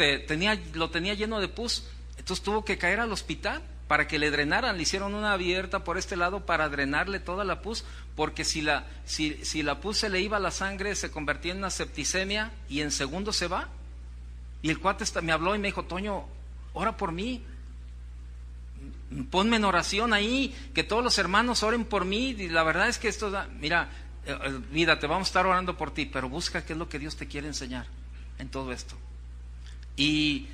lo tenía lleno de pus. Entonces tuvo que caer al hospital para que le drenaran. Le hicieron una abierta por este lado para drenarle toda la pus, porque si la pus se le iba a la sangre, se convertía en una septicemia y en segundos se va. Y el cuate me habló y me dijo: Toño, ora por mí, ponme en oración ahí, que todos los hermanos oren por mí. Y la verdad es que mira, olvídate, vamos a estar orando por ti, pero busca qué es lo que Dios te quiere enseñar en todo esto. Y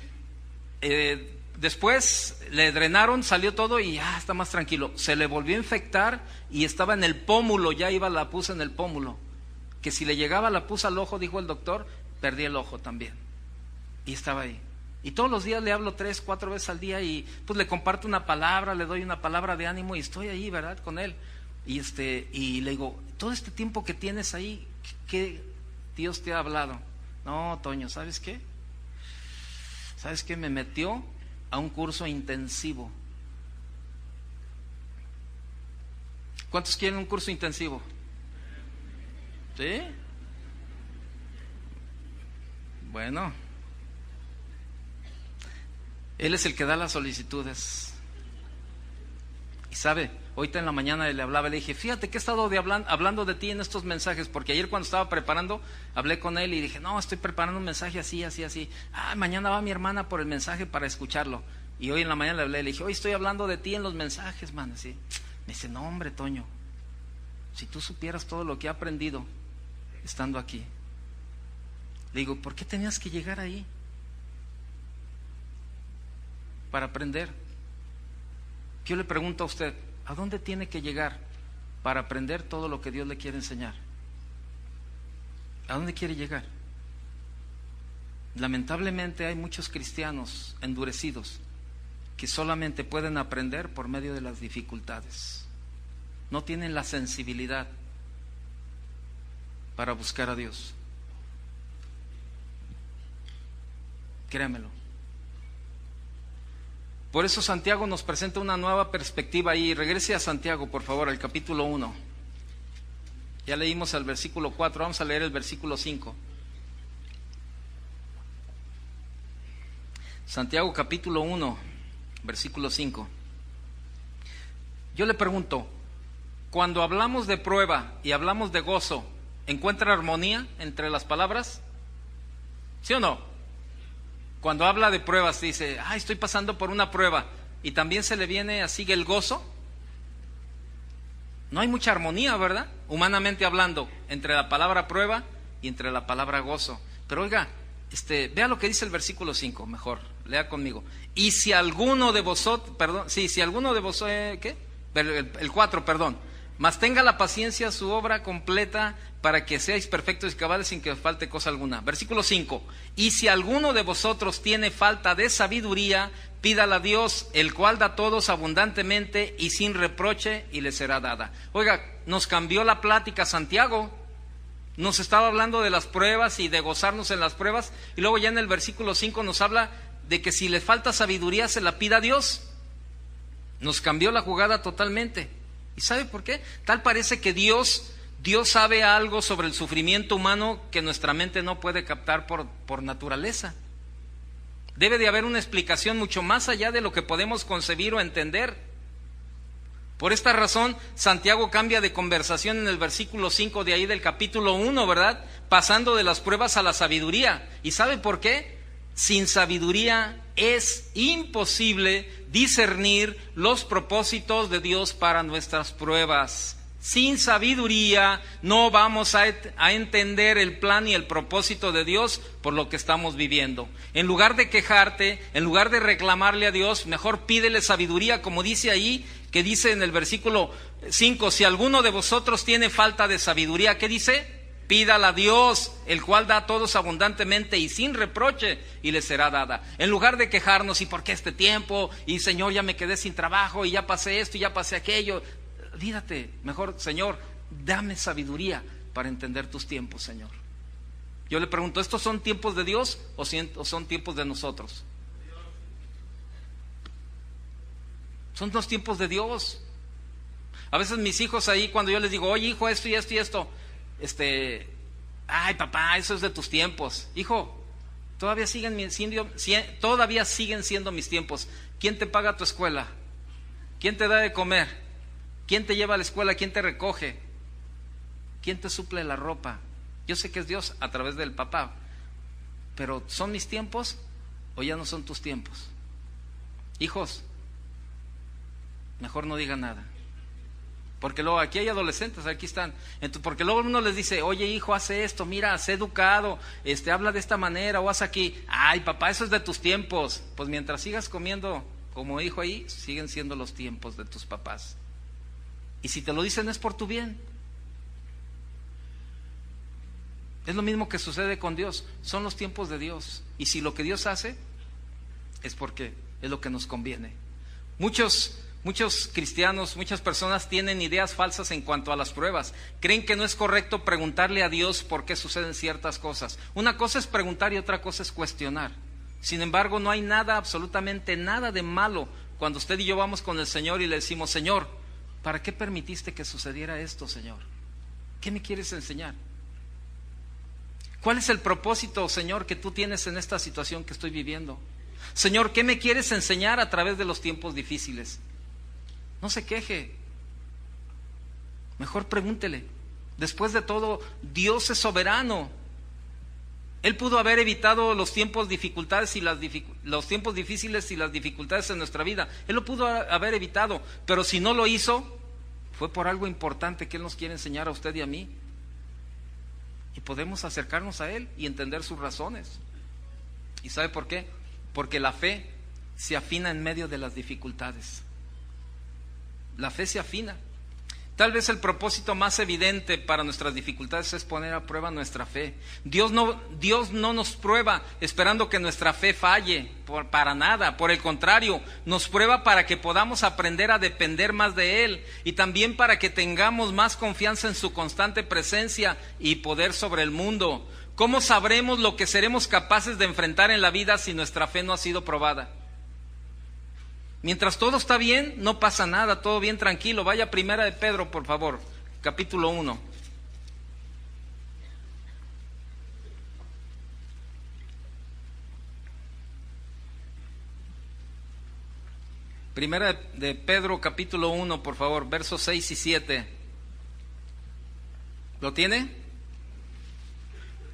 después le drenaron, salió todo y está más tranquilo. Se le volvió a infectar y estaba en el pómulo, ya iba la pus en el pómulo, que si le llegaba la pus al ojo, dijo el doctor, perdía el ojo también. Y estaba ahí. Y todos los días le hablo 3, 4 veces al día y pues le comparto una palabra, le doy una palabra de ánimo y estoy ahí, ¿verdad?, con él. Y le digo: todo este tiempo que tienes ahí, ¿qué Dios te ha hablado? No, Toño, ¿sabes qué? ¿Sabes qué? Me metió a un curso intensivo. ¿Cuántos quieren un curso intensivo? ¿Sí? Bueno, Él es el que da las solicitudes. Y sabe, ahorita en la mañana le hablaba, le dije: fíjate que he estado hablando de ti en estos mensajes, porque ayer cuando estaba preparando, hablé con él y dije: no, estoy preparando un mensaje así, así, así. Mañana va mi hermana por el mensaje para escucharlo. Y hoy en la mañana le hablé, le dije: hoy estoy hablando de ti en los mensajes, man. Así. Me dice: no, hombre, Toño, si tú supieras todo lo que he aprendido estando aquí. Le digo: ¿por qué tenías que llegar ahí? Para aprender. Yo le pregunto a usted: ¿a dónde tiene que llegar para aprender todo lo que Dios le quiere enseñar? ¿A dónde quiere llegar? Lamentablemente hay muchos cristianos endurecidos que solamente pueden aprender por medio de las dificultades. No tienen la sensibilidad para buscar a Dios. Créamelo. Por eso Santiago nos presenta una nueva perspectiva ahí. Regrese a Santiago, por favor, al capítulo 1. Ya leímos el versículo 4, vamos a leer el versículo 5. Santiago capítulo 1, versículo 5. Yo le pregunto: cuando hablamos de prueba y hablamos de gozo, ¿encuentra armonía entre las palabras? ¿Sí o no? Cuando habla de pruebas dice: estoy pasando por una prueba, y también se le viene así el gozo. No hay mucha armonía, ¿verdad?, humanamente hablando, entre la palabra prueba y entre la palabra gozo. Pero oiga, vea lo que dice el versículo 5, mejor, lea conmigo. Y si alguno de vosotros, ¿qué? El 4, perdón. Mas tenga la paciencia su obra completa, para que seáis perfectos y cabales sin que os falte cosa alguna. Versículo 5. Y si alguno de vosotros tiene falta de sabiduría, pídala a Dios, el cual da a todos abundantemente y sin reproche, y le será dada. Oiga, nos cambió la plática Santiago. Nos estaba hablando de las pruebas y de gozarnos en las pruebas, y luego ya en el versículo 5 nos habla de que si le falta sabiduría se la pida a Dios. Nos cambió la jugada totalmente. ¿Y sabe por qué? Tal parece que Dios sabe algo sobre el sufrimiento humano que nuestra mente no puede captar por naturaleza. Debe de haber una explicación mucho más allá de lo que podemos concebir o entender. Por esta razón, Santiago cambia de conversación en el versículo 5 de ahí del capítulo 1, ¿verdad? Pasando de las pruebas a la sabiduría. ¿Y sabe por qué? Sin sabiduría es imposible discernir los propósitos de Dios para nuestras pruebas. Sin sabiduría no vamos a entender el plan y el propósito de Dios por lo que estamos viviendo. En lugar de quejarte, en lugar de reclamarle a Dios, mejor pídele sabiduría, como dice ahí, que dice en el versículo 5, si alguno de vosotros tiene falta de sabiduría, ¿qué dice? Pídala a Dios, el cual da a todos abundantemente y sin reproche, y le será dada. En lugar de quejarnos, ¿y por qué este tiempo? Y Señor, ya me quedé sin trabajo, y ya pasé esto, y ya pasé aquello. Dídate, mejor, Señor, dame sabiduría para entender tus tiempos, Señor. Yo le pregunto, ¿estos son tiempos de Dios o son tiempos de nosotros? Son los tiempos de Dios. A veces mis hijos ahí, cuando yo les digo, oye hijo, esto y esto y esto, ay papá, eso es de tus tiempos. Hijo, todavía siguen siendo mis tiempos. ¿Quién te paga tu escuela? ¿Quién te da de comer? ¿Quién te lleva a la escuela? ¿Quién te recoge? ¿Quién te suple la ropa? Yo sé que es Dios a través del papá, pero ¿son mis tiempos o ya no son tus tiempos? Hijos, mejor no digan nada. Porque luego aquí hay adolescentes, aquí están. Porque luego uno les dice, oye hijo, hace esto, mira, sé educado, habla de esta manera, o haz aquí. Ay papá, eso es de tus tiempos. Pues mientras sigas comiendo como hijo ahí, siguen siendo los tiempos de tus papás. Y si te lo dicen es por tu bien. Es lo mismo que sucede con Dios, son los tiempos de Dios. Y si lo que Dios hace es porque es lo que nos conviene. Muchos cristianos, muchas personas tienen ideas falsas en cuanto a las pruebas. Creen que no es correcto preguntarle a Dios por qué suceden ciertas cosas. Una cosa es preguntar y otra cosa es cuestionar. Sin embargo, no hay nada, absolutamente nada de malo cuando usted y yo vamos con el Señor y le decimos, Señor, ¿para qué permitiste que sucediera esto, Señor? ¿Qué me quieres enseñar? ¿Cuál es el propósito, Señor, que tú tienes en esta situación que estoy viviendo? Señor, ¿qué me quieres enseñar a través de los tiempos difíciles? No se queje. Mejor pregúntele. Después de todo, Dios es soberano. Él pudo haber evitado los tiempos dificultades y los tiempos difíciles y las dificultades en nuestra vida. Él lo pudo haber evitado, pero si no lo hizo, fue por algo importante que Él nos quiere enseñar a usted y a mí. Y podemos acercarnos a Él y entender sus razones. ¿Y sabe por qué? Porque la fe se afina en medio de las dificultades. La fe se afina. Tal vez el propósito más evidente para nuestras dificultades es poner a prueba nuestra fe. Dios no nos prueba esperando que nuestra fe falle, para nada. Por el contrario, nos prueba para que podamos aprender a depender más de Él y también para que tengamos más confianza en su constante presencia y poder sobre el mundo. ¿Cómo sabremos lo que seremos capaces de enfrentar en la vida si nuestra fe no ha sido probada? Mientras todo está bien, no pasa nada, todo bien tranquilo. Vaya a Primera de Pedro, por favor, capítulo 1. Primera de Pedro, capítulo 1, por favor, versos 6 y 7. ¿Lo tiene?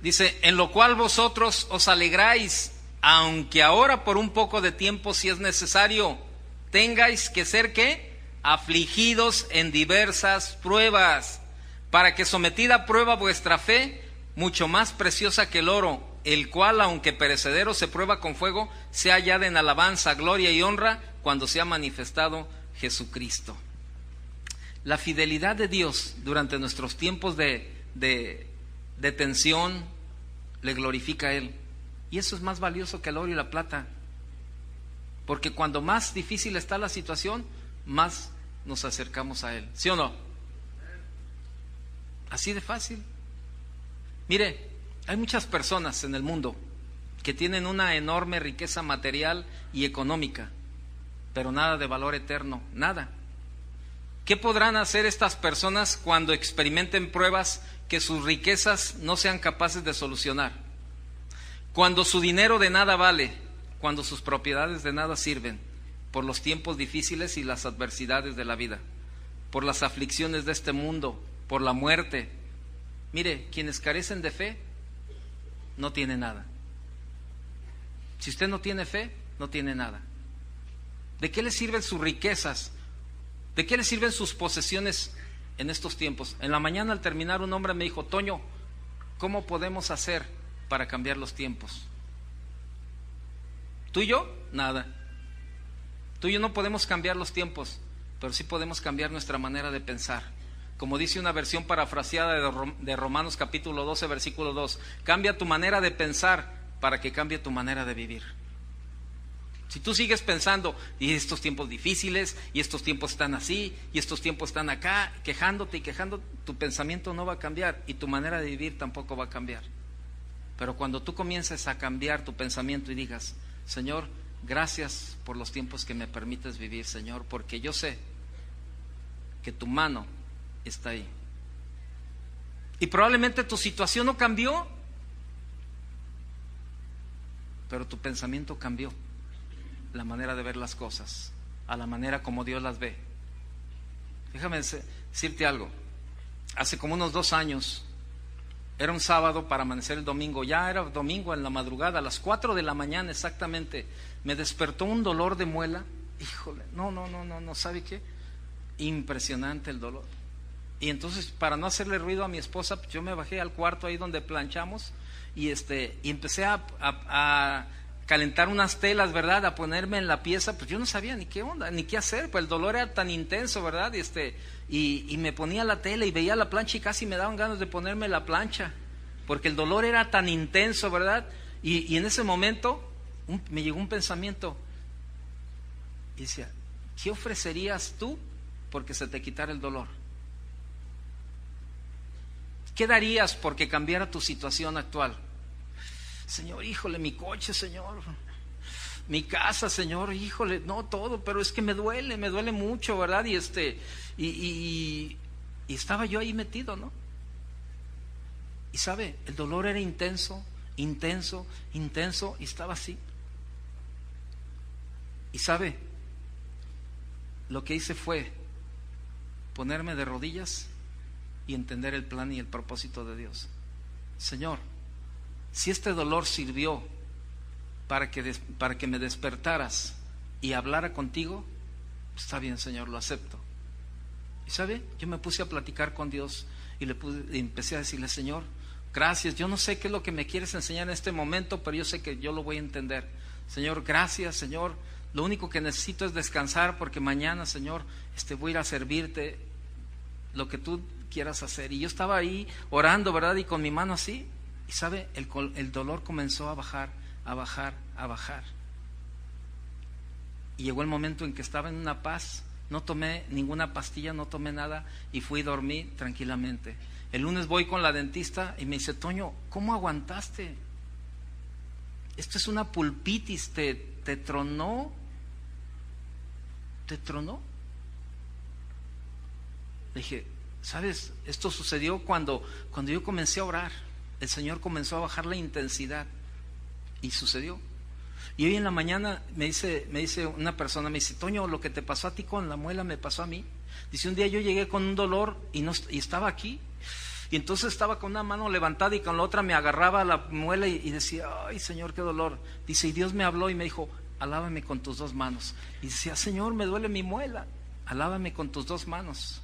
Dice, en lo cual vosotros os alegráis, aunque ahora por un poco de tiempo, si es necesario, tengáis que ser ¿qué? Afligidos en diversas pruebas, para que sometida a prueba vuestra fe, mucho más preciosa que el oro, el cual aunque perecedero se prueba con fuego, sea hallada en alabanza, gloria y honra cuando sea manifestado Jesucristo. La fidelidad de Dios durante nuestros tiempos de tensión le glorifica a Él, y eso es más valioso que el oro y la plata. Porque cuando más difícil está la situación, más nos acercamos a Él. ¿Sí o no? Así de fácil. Mire, hay muchas personas en el mundo que tienen una enorme riqueza material y económica, pero nada de valor eterno, nada. ¿Qué podrán hacer estas personas cuando experimenten pruebas que sus riquezas no sean capaces de solucionar? Cuando su dinero de nada vale, cuando sus propiedades de nada sirven, por los tiempos difíciles y las adversidades de la vida, por las aflicciones de este mundo, por la muerte. Mire, quienes carecen de fe, no tienen nada. Si usted no tiene fe, no tiene nada. ¿De qué le sirven sus riquezas? ¿De qué le sirven sus posesiones en estos tiempos. En la mañana al terminar un hombre me dijo: Toño, ¿cómo podemos hacer para cambiar los tiempos? Tú y yo, nada. Tú y yo no podemos cambiar los tiempos, pero sí podemos cambiar nuestra manera de pensar. Como dice una versión parafraseada de Romanos capítulo 12, versículo 2, cambia tu manera de pensar para que cambie tu manera de vivir. Si tú sigues pensando, y estos tiempos difíciles, y estos tiempos están así, y estos tiempos están acá, quejándote y quejando, tu pensamiento no va a cambiar y tu manera de vivir tampoco va a cambiar. Pero cuando tú comiences a cambiar tu pensamiento y digas: Señor, gracias por los tiempos que me permites vivir, Señor, porque yo sé que tu mano está ahí. Y probablemente tu situación no cambió, pero tu pensamiento cambió. La manera de ver las cosas, a la manera como Dios las ve. Déjame decirte algo. Hace como unos 2 años, era un sábado para amanecer el domingo. Ya era domingo en la madrugada, a las 4 de la mañana exactamente, me despertó un dolor de muela. Híjole, no, ¿sabe qué? Impresionante el dolor. Y entonces, para no hacerle ruido a mi esposa, pues yo me bajé al cuarto ahí donde planchamos y empecé a calentar unas telas, ¿verdad? A ponerme en la pieza. Pues yo no sabía ni qué onda, ni qué hacer, pues el dolor era tan intenso, ¿verdad? Y me ponía la tela y veía la plancha y casi me daban ganas de ponerme la plancha, porque el dolor era tan intenso, ¿verdad? Y en ese momento me llegó un pensamiento y decía: ¿qué ofrecerías tú porque se te quitara el dolor? ¿Qué darías porque cambiara tu situación actual? Señor, híjole, mi coche, Señor, mi casa, Señor, híjole, no todo, pero es que me duele mucho, ¿verdad? Y estaba yo ahí metido, ¿no? Y sabe, el dolor era intenso, y estaba así. Y sabe, lo que hice fue ponerme de rodillas y entender el plan y el propósito de Dios. Señor, si este dolor sirvió para que me despertaras y hablara contigo, está bien, Señor, lo acepto. Y sabe, yo me puse a platicar con Dios y empecé a decirle: Señor, gracias, yo no sé qué es lo que me quieres enseñar en este momento, pero yo sé que yo lo voy a entender. Señor, gracias, Señor, lo único que necesito es descansar, porque mañana, Señor, voy a ir a servirte lo que tú quieras hacer. Y yo estaba ahí orando, ¿verdad? Y con mi mano así. Y sabe, el dolor comenzó a bajar. Y llegó el momento en que estaba en una paz. No tomé ninguna pastilla, no tomé nada y fui a dormir tranquilamente. El lunes voy con la dentista y me dice: Toño, ¿cómo aguantaste? Esto es una pulpitis, te tronó. ¿Te tronó? Le dije: ¿sabes? Esto sucedió cuando yo comencé a orar. El Señor comenzó a bajar la intensidad y sucedió. Y hoy en la mañana me dice una persona, me dice: Toño, lo que te pasó a ti con la muela me pasó a mí. Dice: un día yo llegué con un dolor y estaba aquí, y entonces estaba con una mano levantada y con la otra me agarraba la muela y decía: ay, Señor, qué dolor. Dice: y Dios me habló y me dijo: alábame con tus 2 manos. Y decía: Señor, me duele mi muela, alábame con tus 2 manos.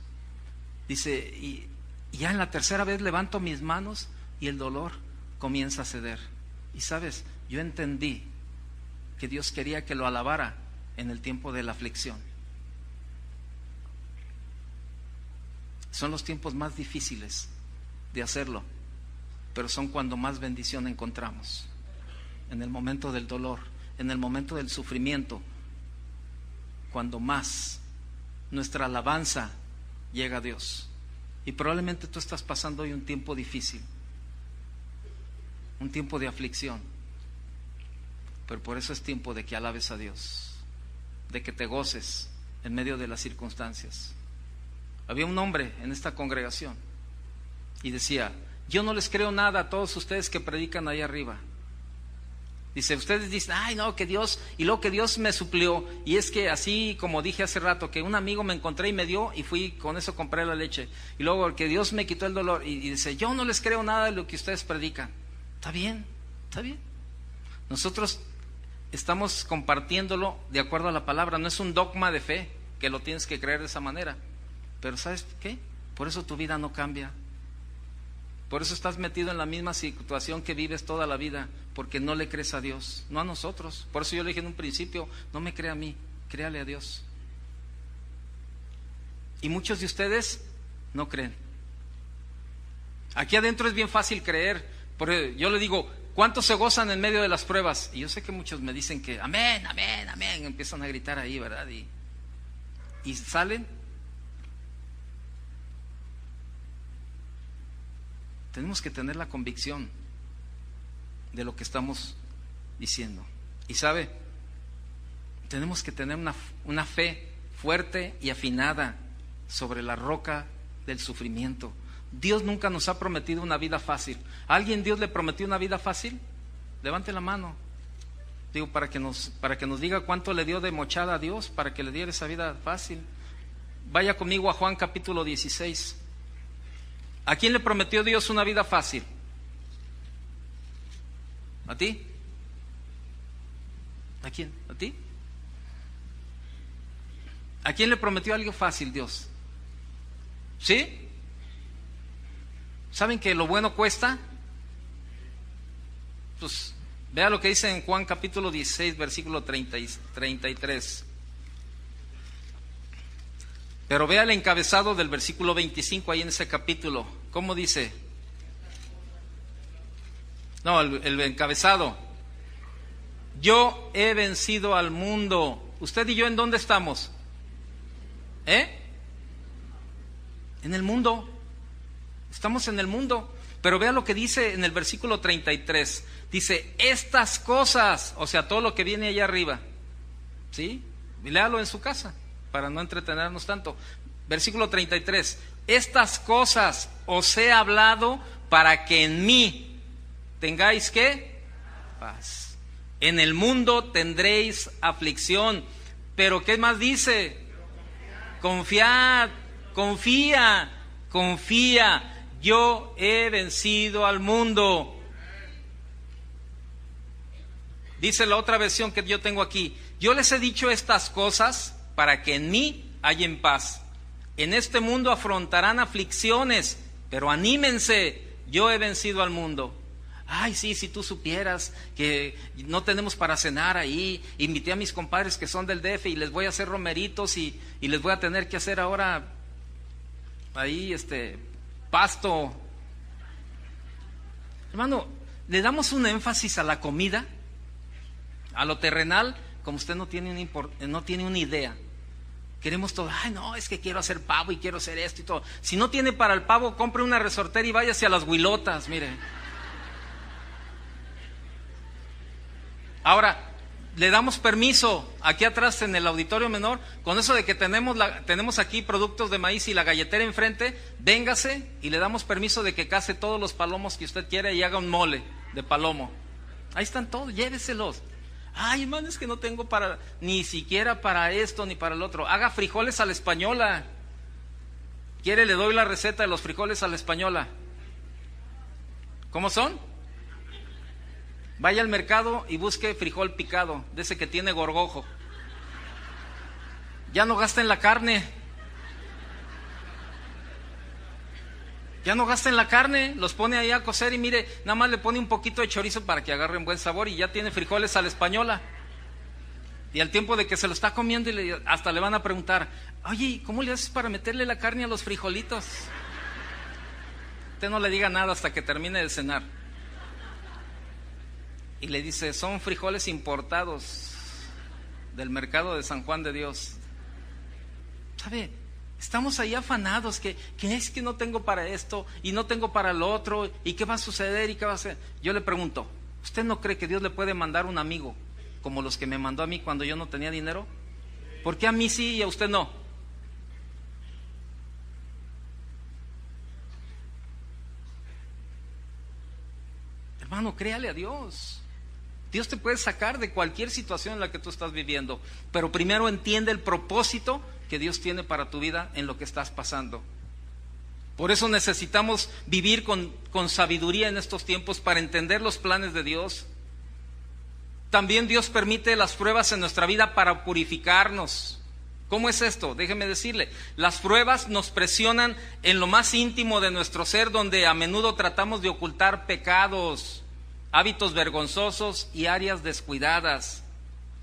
Dice: y ya en la tercera vez levanto mis manos y el dolor comienza a ceder. Y sabes, yo entendí que Dios quería que lo alabara en el tiempo de la aflicción. Son los tiempos más difíciles de hacerlo, pero son cuando más bendición encontramos. En el momento del dolor, en el momento del sufrimiento, cuando más nuestra alabanza llega a Dios. Y probablemente tú estás pasando hoy un tiempo difícil, un tiempo de aflicción, pero por eso es tiempo de que alabes a Dios, de que te goces en medio de las circunstancias. Había un hombre en esta congregación y decía: yo no les creo nada a todos ustedes que predican ahí arriba. Dice: ustedes dicen: ay, no, que Dios, y luego que Dios me suplió, y es que así como dije hace rato, que un amigo me encontré y me dio, y fui, con eso compré la leche, y luego que Dios me quitó el dolor, y dice: yo no les creo nada de lo que ustedes predican. Está bien. Nosotros estamos compartiéndolo de acuerdo a la palabra, no es un dogma de fe que lo tienes que creer de esa manera. Pero ¿sabes qué? Por eso tu vida no cambia. Por eso estás metido en la misma situación que vives toda la vida, porque no le crees a Dios, no a nosotros. Por eso yo le dije en un principio, no me crea a mí, créale a Dios. Y muchos de ustedes no creen. Aquí adentro es bien fácil creer, porque yo le digo, ¿cuántos se gozan en medio de las pruebas? Y yo sé que muchos me dicen que amén, amén, amén, empiezan a gritar ahí, ¿verdad? Y salen. Tenemos que tener la convicción de lo que estamos diciendo. Y sabe, tenemos que tener una fe fuerte y afinada sobre la roca del sufrimiento. Dios nunca nos ha prometido una vida fácil. ¿A alguien Dios le prometió una vida fácil? Levante la mano. Digo, para que nos diga cuánto le dio de mochada a Dios para que le diera esa vida fácil. Vaya conmigo a Juan capítulo 16. ¿A quién le prometió Dios una vida fácil? ¿A ti? ¿A quién? ¿A ti? ¿A quién le prometió algo fácil Dios? ¿Sí? ¿Saben que lo bueno cuesta? Pues vea lo que dice en Juan capítulo 16, versículo 33. Pero vea el encabezado del versículo 25 ahí en ese capítulo. ¿Cómo dice? No, el encabezado. Yo he vencido al mundo. ¿Usted y yo en dónde estamos? En el mundo. Estamos en el mundo. Pero vea lo que dice en el versículo 33. Dice, estas cosas, o sea, todo lo que viene allá arriba. ¿Sí? Y léalo en su casa, para no entretenernos tanto. Versículo 33. Estas cosas os he hablado para que en mí tengáis ¿qué? Paz. En el mundo tendréis aflicción. Pero ¿qué más dice? Confiad, confía. Yo he vencido al mundo. Dice la otra versión que yo tengo aquí. Yo les he dicho estas cosas para que en mí hallen paz. En este mundo afrontarán aflicciones, pero anímense, yo he vencido al mundo. Ay, sí, si tú supieras que no tenemos para cenar ahí, invité a mis compadres que son del DF y les voy a hacer romeritos y les voy a tener que hacer ahora ahí pasto. Hermano, le damos un énfasis a la comida, a lo terrenal, como usted no tiene una idea. Queremos todo, ay no, es que quiero hacer pavo y quiero hacer esto y todo. Si no tiene para el pavo, compre una resortera y váyase a las huilotas, mire. Ahora, le damos permiso aquí atrás en el auditorio menor, con eso de que tenemos aquí productos de maíz y la galletera enfrente, véngase y le damos permiso de que case todos los palomos que usted quiera y haga un mole de palomo. Ahí están todos, lléveselos. Ay, hermano, es que no tengo ni siquiera para esto ni para el otro. Haga frijoles a la española. ¿Quiere? Le doy la receta de los frijoles a la española. ¿Cómo son? Vaya al mercado y busque frijol picado, de ese que tiene gorgojo. Ya no gasten la carne. Ya no gasten la carne, los pone ahí a cocer y mire, nada más le pone un poquito de chorizo para que agarren buen sabor y ya tiene frijoles a la española. Y al tiempo de que se lo está comiendo hasta le van a preguntar, oye, ¿cómo le haces para meterle la carne a los frijolitos? Usted no le diga nada hasta que termine de cenar. Y le dice, son frijoles importados del mercado de San Juan de Dios. ¿Sabe? Estamos ahí afanados, que es que no tengo para esto y no tengo para lo otro, y qué va a suceder y qué va a hacer. Yo le pregunto, ¿usted no cree que Dios le puede mandar un amigo como los que me mandó a mí cuando yo no tenía dinero? ¿Por qué a mí sí y a usted no? Hermano, créale a Dios. Dios te puede sacar de cualquier situación en la que tú estás viviendo, pero primero entiende el propósito que Dios tiene para tu vida en lo que estás pasando. Por eso necesitamos vivir con sabiduría en estos tiempos para entender los planes de Dios. También Dios permite las pruebas en nuestra vida para purificarnos. ¿Cómo es esto? Déjeme decirle, las pruebas nos presionan en lo más íntimo de nuestro ser, donde a menudo tratamos de ocultar pecados, hábitos vergonzosos y áreas descuidadas.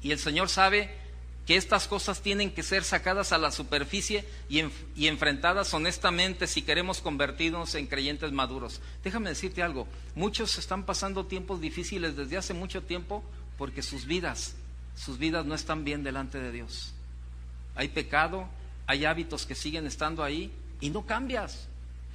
Y el Señor sabe que estas cosas tienen que ser sacadas a la superficie y enfrentadas honestamente si queremos convertirnos en creyentes maduros. Déjame decirte algo, muchos están pasando tiempos difíciles desde hace mucho tiempo porque sus vidas no están bien delante de Dios. Hay pecado, hay hábitos que siguen estando ahí y no cambias.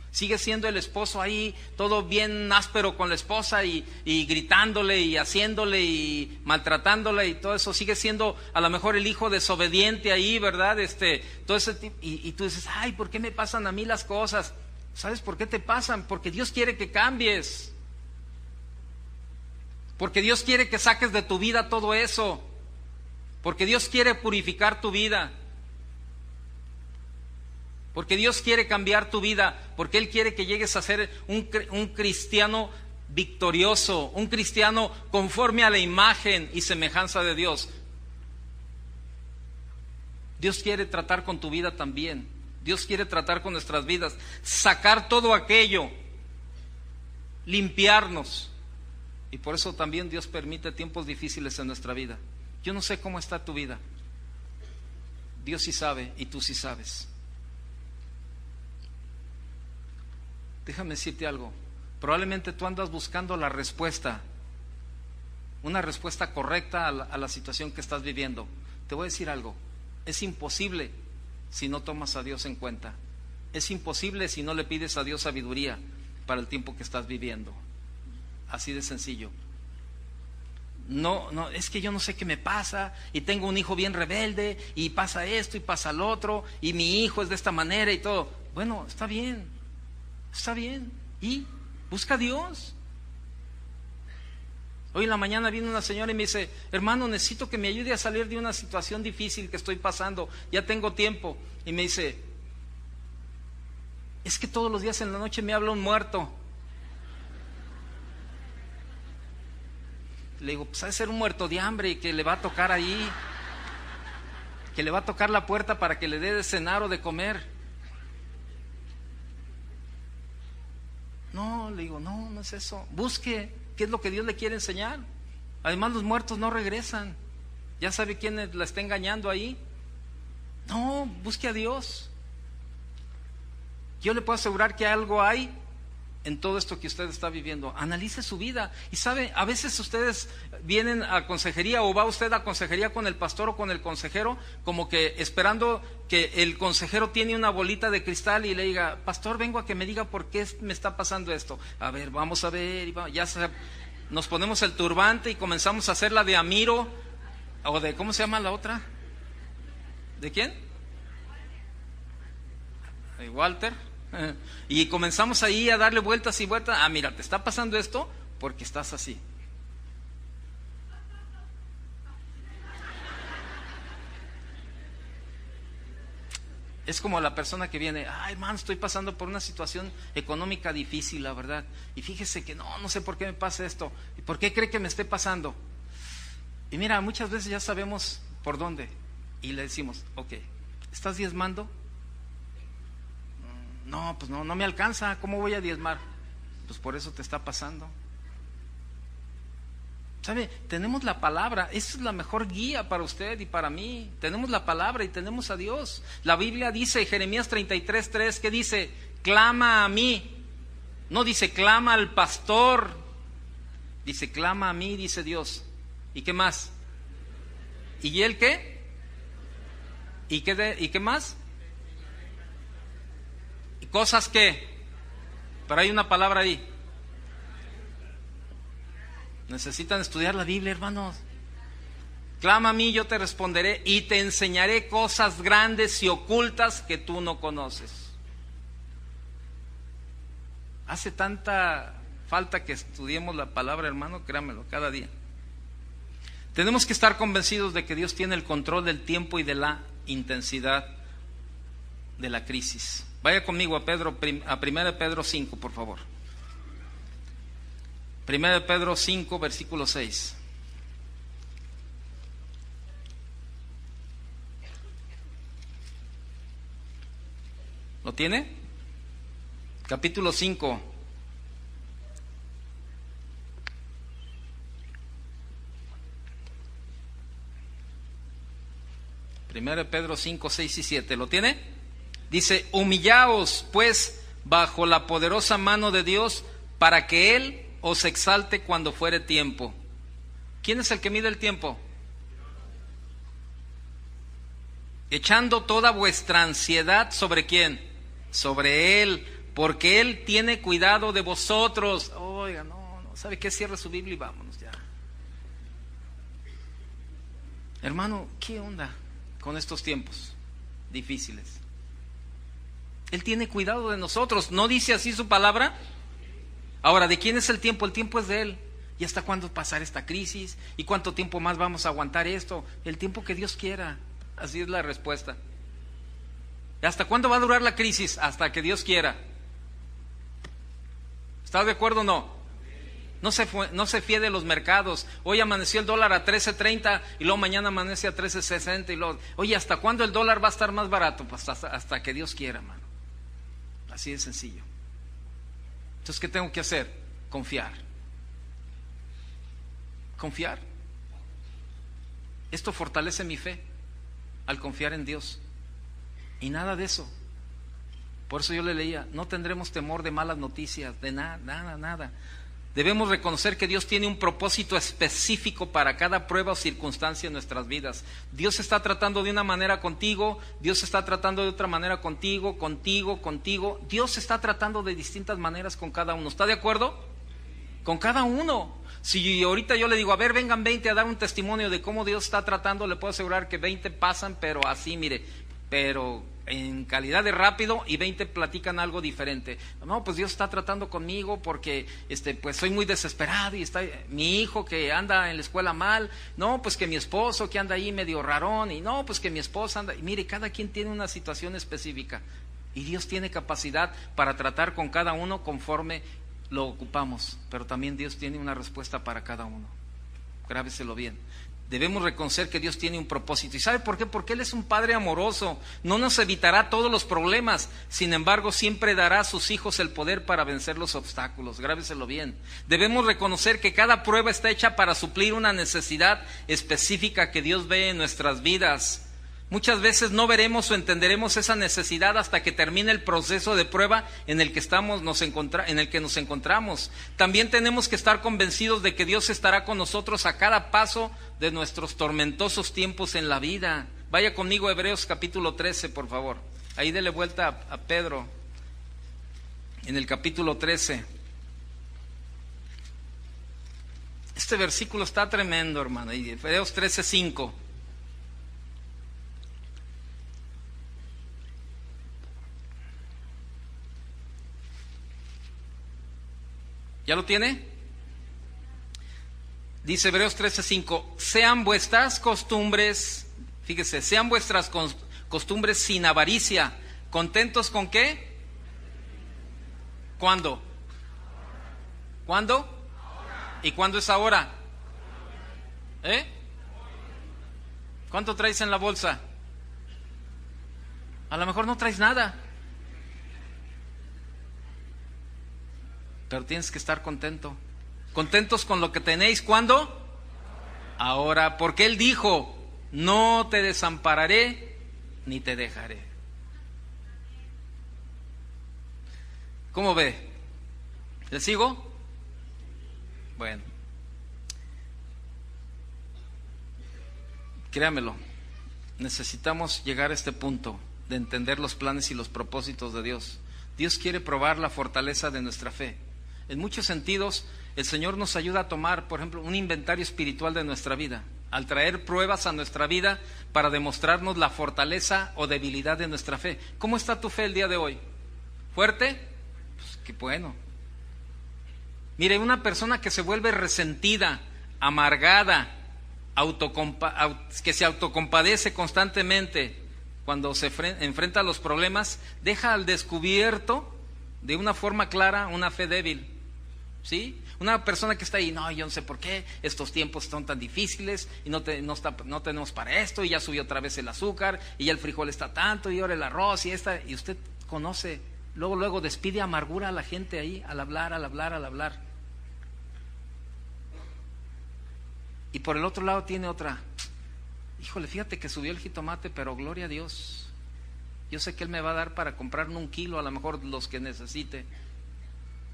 Sigue siendo el esposo ahí, todo bien áspero con la esposa y gritándole y haciéndole y maltratándole y todo eso. Sigue siendo a lo mejor el hijo desobediente ahí, ¿verdad? Todo ese tipo, y tú dices, ay, ¿por qué me pasan a mí las cosas? ¿Sabes por qué te pasan? Porque Dios quiere que cambies. Porque Dios quiere que saques de tu vida todo eso. Porque Dios quiere purificar tu vida. Porque Dios quiere cambiar tu vida, porque Él quiere que llegues a ser un cristiano victorioso, un cristiano conforme a la imagen y semejanza de Dios. Dios quiere tratar con tu vida también. Dios quiere tratar con nuestras vidas, sacar todo aquello, limpiarnos. Y por eso también Dios permite tiempos difíciles en nuestra vida. Yo no sé cómo está tu vida. Dios sí sabe y tú sí sabes. Déjame decirte algo, probablemente tú andas buscando la respuesta, una respuesta correcta a la situación que estás viviendo. Te voy a decir algo, es imposible si no tomas a Dios en cuenta, es imposible si no le pides a Dios sabiduría para el tiempo que estás viviendo, así de sencillo. No, es que yo no sé qué me pasa y tengo un hijo bien rebelde y pasa esto y pasa lo otro y mi hijo es de esta manera y todo. Bueno, está bien. Está bien, y busca a Dios. Hoy en la mañana vino una señora y me dice, hermano, necesito que me ayude a salir de una situación difícil que estoy pasando, ya tengo tiempo. Y me dice, es que todos los días en la noche me habla un muerto. Le digo, pues ha de ser un muerto de hambre y que le va a tocar ahí, que le va a tocar la puerta para que le dé de cenar o de comer. No, le digo, no es eso. Busque qué es lo que Dios le quiere enseñar. Además, los muertos no regresan. Ya sabe quién la está engañando ahí. No, busque a Dios. Yo le puedo asegurar que algo hay en todo esto que usted está viviendo. Analice su vida. Y sabe, a veces ustedes vienen a consejería o va usted a consejería con el pastor o con el consejero, como que esperando que el consejero tiene una bolita de cristal y le diga, pastor, vengo a que me diga por qué me está pasando esto. A ver, vamos a ver. Nos ponemos el turbante y comenzamos a hacer la de Amiro, o de, ¿cómo se llama la otra? ¿De quién? De Walter. Y comenzamos ahí a darle vueltas y vueltas. Ah, mira, te está pasando esto porque estás así. Es como la persona que viene, ay, hermano, estoy pasando por una situación económica difícil, la verdad. Y fíjese que no sé por qué me pasa esto. ¿Y por qué cree que me esté pasando? Y mira, muchas veces ya sabemos por dónde. Y le decimos, ok, ¿estás diezmando? No, pues no me alcanza. ¿Cómo voy a diezmar? Pues por eso te está pasando. ¿Sabe? Tenemos la palabra. Esa es la mejor guía para usted y para mí. Tenemos la palabra y tenemos a Dios. La Biblia dice, Jeremías 33:3, ¿qué dice? Clama a mí. No dice clama al pastor. Dice clama a mí, dice Dios. ¿Y qué más? ¿Y él qué? ¿Y qué más? Cosas que, pero hay una palabra ahí. Necesitan estudiar la Biblia, hermanos. Clama a mí, yo te responderé y te enseñaré cosas grandes y ocultas que tú no conoces. Hace tanta falta que estudiemos la palabra, hermano, créamelo, cada día. Tenemos que estar convencidos de que Dios tiene el control del tiempo y de la intensidad de la crisis. Vaya conmigo a 1 Pedro 5, por favor. 1 Pedro 5, versículo 6. . 1 ¿Lo tiene? Capítulo 5. Primero de Pedro 5, 6 y 7. ¿Lo tiene? Dice: humillaos pues bajo la poderosa mano de Dios, para que Él os exalte cuando fuere tiempo. ¿Quién es el que mide el tiempo? Echando toda vuestra ansiedad, ¿sobre quién? Sobre Él, porque Él tiene cuidado de vosotros. Oiga, no, ¿sabe qué? Cierre su Biblia y vámonos ya. Hermano, ¿qué onda con estos tiempos difíciles? Él tiene cuidado de nosotros. ¿No dice así su palabra? Ahora, ¿de quién es el tiempo? El tiempo es de Él. ¿Y hasta cuándo pasar esta crisis? ¿Y cuánto tiempo más vamos a aguantar esto? El tiempo que Dios quiera. Así es la respuesta. ¿Hasta cuándo va a durar la crisis? Hasta que Dios quiera. ¿Estás de acuerdo o no? No se fíe de los mercados. Hoy amaneció el dólar a 13.30 y luego mañana amanece a 13.60 y luego, oye, ¿hasta cuándo el dólar va a estar más barato? Pues hasta que Dios quiera, hermano. Así de sencillo. Entonces, ¿qué tengo que hacer? Confiar. Confiar. Esto fortalece mi fe al confiar en Dios. Y nada de eso. Por eso yo le leía: no tendremos temor de malas noticias, de nada. Debemos reconocer que Dios tiene un propósito específico para cada prueba o circunstancia en nuestras vidas. Dios está tratando de una manera contigo, Dios está tratando de otra manera contigo. Dios está tratando de distintas maneras con cada uno. ¿Está de acuerdo? Con cada uno. Si ahorita yo le digo: a ver, vengan 20 a dar un testimonio de cómo Dios está tratando, le puedo asegurar que 20 pasan, pero así, mire, pero en calidad de rápido, y 20 platican algo diferente. No, pues Dios está tratando conmigo porque pues soy muy desesperado, y está mi hijo que anda en la escuela mal, no, pues que mi esposo que anda ahí medio rarón, y no, pues que mi esposa anda, y mire, cada quien tiene una situación específica, y Dios tiene capacidad para tratar con cada uno conforme lo ocupamos, pero también Dios tiene una respuesta para cada uno. Grábeselo bien. Debemos reconocer que Dios tiene un propósito. ¿Y sabe por qué? Porque Él es un Padre amoroso. No nos evitará todos los problemas. Sin embargo, siempre dará a sus hijos el poder para vencer los obstáculos. Grábeselo bien. Debemos reconocer que cada prueba está hecha para suplir una necesidad específica que Dios ve en nuestras vidas. Muchas veces no veremos o entenderemos esa necesidad hasta que termine el proceso de prueba en el que nos encontramos. También tenemos que estar convencidos de que Dios estará con nosotros a cada paso de nuestros tormentosos tiempos en la vida. Vaya conmigo a Hebreos capítulo 13, por favor. Ahí dele vuelta a Pedro, en el capítulo 13. Este versículo está tremendo, hermano. Hebreos 13, 5. ¿Ya lo tiene? Dice Hebreos 13:5: sean vuestras costumbres, fíjese, sean vuestras costumbres sin avaricia, contentos con ¿qué? ¿Cuándo? ¿Cuándo? ¿Y cuándo es ahora? ¿Cuánto traes en la bolsa? A lo mejor no traes nada, pero tienes que estar contento. Contentos con lo que tenéis. ¿Cuándo? Ahora, porque Él dijo: no te desampararé ni te dejaré. ¿Cómo ve? ¿Le sigo? Bueno, créamelo, necesitamos llegar a este punto de entender los planes y los propósitos de Dios. Dios quiere probar la fortaleza de nuestra fe. En muchos sentidos, el Señor nos ayuda a tomar, por ejemplo, un inventario espiritual de nuestra vida, al traer pruebas a nuestra vida para demostrarnos la fortaleza o debilidad de nuestra fe. ¿Cómo está tu fe el día de hoy? ¿Fuerte? Pues qué bueno. Mire, una persona que se vuelve resentida, amargada, que se autocompadece constantemente, cuando se enfrenta a los problemas, deja al descubierto de una forma clara una fe débil. ¿Sí? Una persona que está ahí: no, yo no sé por qué estos tiempos son tan difíciles y no tenemos para esto, y ya subió otra vez el azúcar, y ya el frijol está tanto, y ahora el arroz y usted conoce. Luego despide amargura a la gente ahí, al hablar. Y por el otro lado tiene otra. Híjole, fíjate que subió el jitomate, pero gloria a Dios. Yo sé que Él me va a dar para comprarme 1 kilo, a lo mejor los que necesite.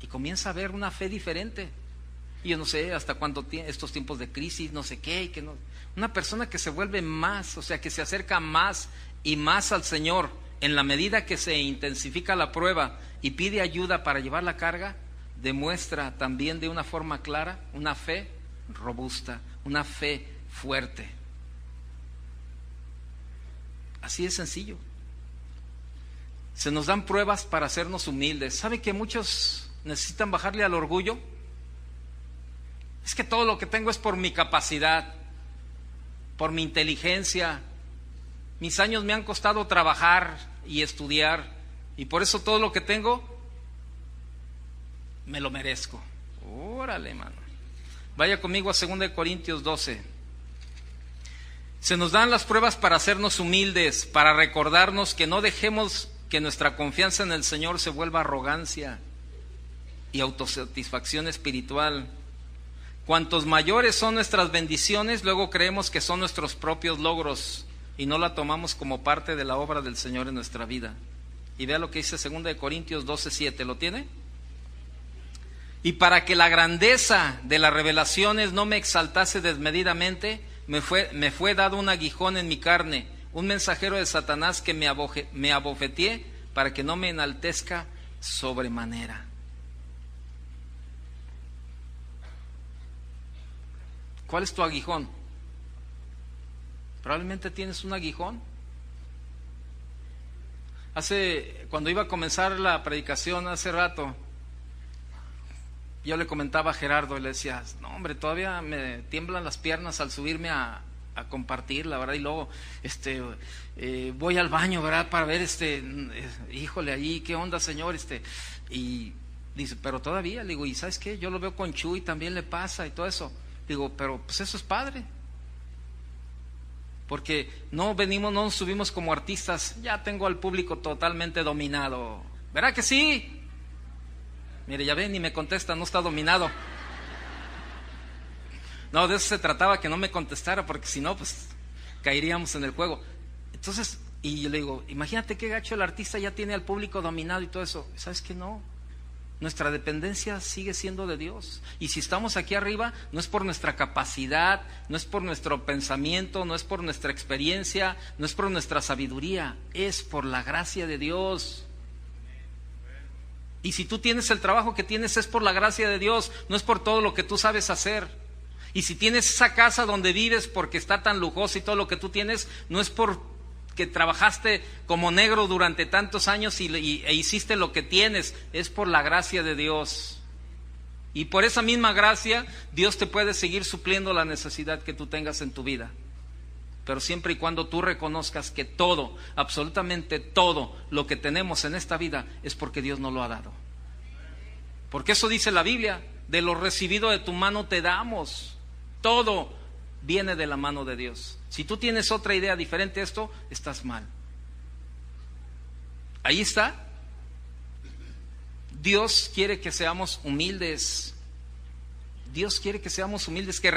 Y comienza a ver una fe diferente. Y yo no sé hasta cuándo estos tiempos de crisis, no sé qué, y que no. Una persona que se vuelve más, o sea, que se acerca más y más al Señor, en la medida que se intensifica la prueba y pide ayuda para llevar la carga, demuestra también de una forma clara una fe robusta, una fe fuerte. Así de sencillo. Se nos dan pruebas para hacernos humildes. ¿Sabe que muchos necesitan bajarle al orgullo? Es que todo lo que tengo es por mi capacidad, por mi inteligencia. Mis años me han costado trabajar y estudiar, y por eso todo lo que tengo me lo merezco. Órale, mano. Vaya conmigo a 2 Corintios 12. Se nos dan las pruebas para hacernos humildes, para recordarnos que no dejemos que nuestra confianza en el Señor se vuelva arrogancia y autosatisfacción espiritual. Cuantos mayores son nuestras bendiciones, luego creemos que son nuestros propios logros y no la tomamos como parte de la obra del Señor en nuestra vida. Y vea lo que dice 2 Corintios 12:7, ¿lo tiene? Y para que la grandeza de las revelaciones no me exaltase desmedidamente, me fue dado un aguijón en mi carne, un mensajero de Satanás que me abofeteé para que no me enaltezca sobremanera. ¿Cuál es tu aguijón? Probablemente tienes un aguijón. Cuando iba a comenzar la predicación hace rato, yo le comentaba a Gerardo y le decía, no hombre, todavía me tiemblan las piernas al subirme a compartir, la verdad, y luego voy al baño, ¿verdad? Para ver híjole, allí, ¿qué onda, Señor? Y dice, pero todavía, le digo, ¿y sabes qué? Yo lo veo con Chuy, también le pasa y todo eso. Digo, pero pues eso es padre. Porque no nos subimos como artistas, ya tengo al público totalmente dominado. ¿Verdad que sí? Mire, ya ven, ni me contesta, no está dominado. No, de eso se trataba, que no me contestara, porque si no, pues caeríamos en el juego. Entonces, y yo le digo, imagínate qué gacho, el artista ya tiene al público dominado y todo eso. ¿Sabes qué? No. Nuestra dependencia sigue siendo de Dios. Y si estamos aquí arriba, no es por nuestra capacidad, no es por nuestro pensamiento, no es por nuestra experiencia, no es por nuestra sabiduría, es por la gracia de Dios. Y si tú tienes el trabajo que tienes, es por la gracia de Dios, no es por todo lo que tú sabes hacer. Y si tienes esa casa donde vives porque está tan lujosa y todo lo que tú tienes, no es por que trabajaste como negro durante tantos años e hiciste lo que tienes, es por la gracia de Dios. Y por esa misma gracia, Dios te puede seguir supliendo la necesidad que tú tengas en tu vida. Pero siempre y cuando tú reconozcas que todo, absolutamente todo lo que tenemos en esta vida es porque Dios nos lo ha dado. Porque eso dice la Biblia, de lo recibido de tu mano te damos. Todo viene de la mano de Dios. Si tú tienes otra idea diferente a esto, estás mal. Ahí está. Dios quiere que seamos humildes. Dios quiere que seamos humildes, que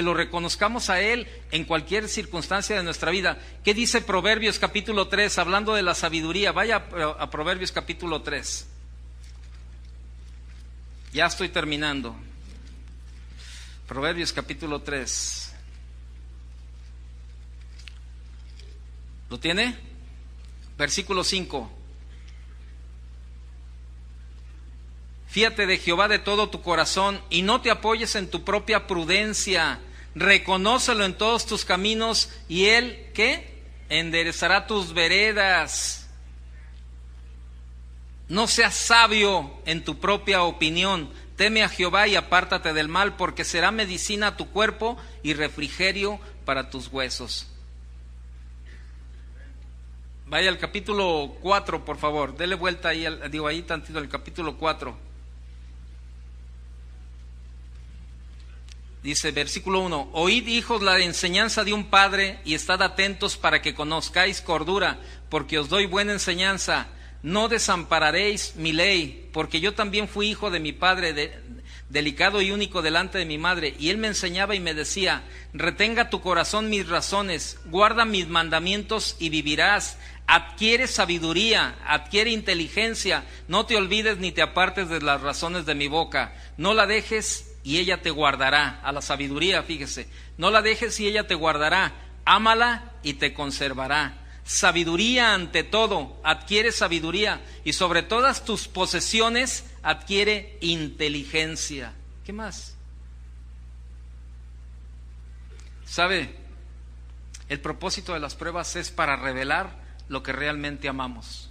lo reconozcamos a Él en cualquier circunstancia de nuestra vida. ¿Qué dice Proverbios capítulo 3? Hablando de la sabiduría. Vaya a Proverbios capítulo 3. Ya estoy terminando. Proverbios capítulo 3. ¿Lo tiene? Versículo 5. Fíate de Jehová de todo tu corazón y no te apoyes en tu propia prudencia. Reconócelo en todos tus caminos y Él, ¿qué? Enderezará tus veredas. No seas sabio en tu propia opinión. Teme a Jehová y apártate del mal, porque será medicina a tu cuerpo y refrigerio para tus huesos. Vaya al capítulo 4, por favor. Dele vuelta ahí, ahí tantito, al capítulo 4. Dice versículo 1, oíd hijos la enseñanza de un padre y estad atentos para que conozcáis cordura, porque os doy buena enseñanza. No desampararéis mi ley, porque yo también fui hijo de mi padre, delicado y único delante de mi madre, y él me enseñaba y me decía, retenga tu corazón mis razones, guarda mis mandamientos y vivirás. Adquiere sabiduría, adquiere inteligencia, no te olvides ni te apartes de las razones de mi boca. No la dejes y ella te guardará. A la sabiduría, fíjese, no la dejes y ella te guardará. Ámala y te conservará. Sabiduría ante todo, adquiere sabiduría, y sobre todas tus posesiones adquiere inteligencia. ¿Qué más? ¿Sabe? El propósito de las pruebas es para revelar lo que realmente amamos.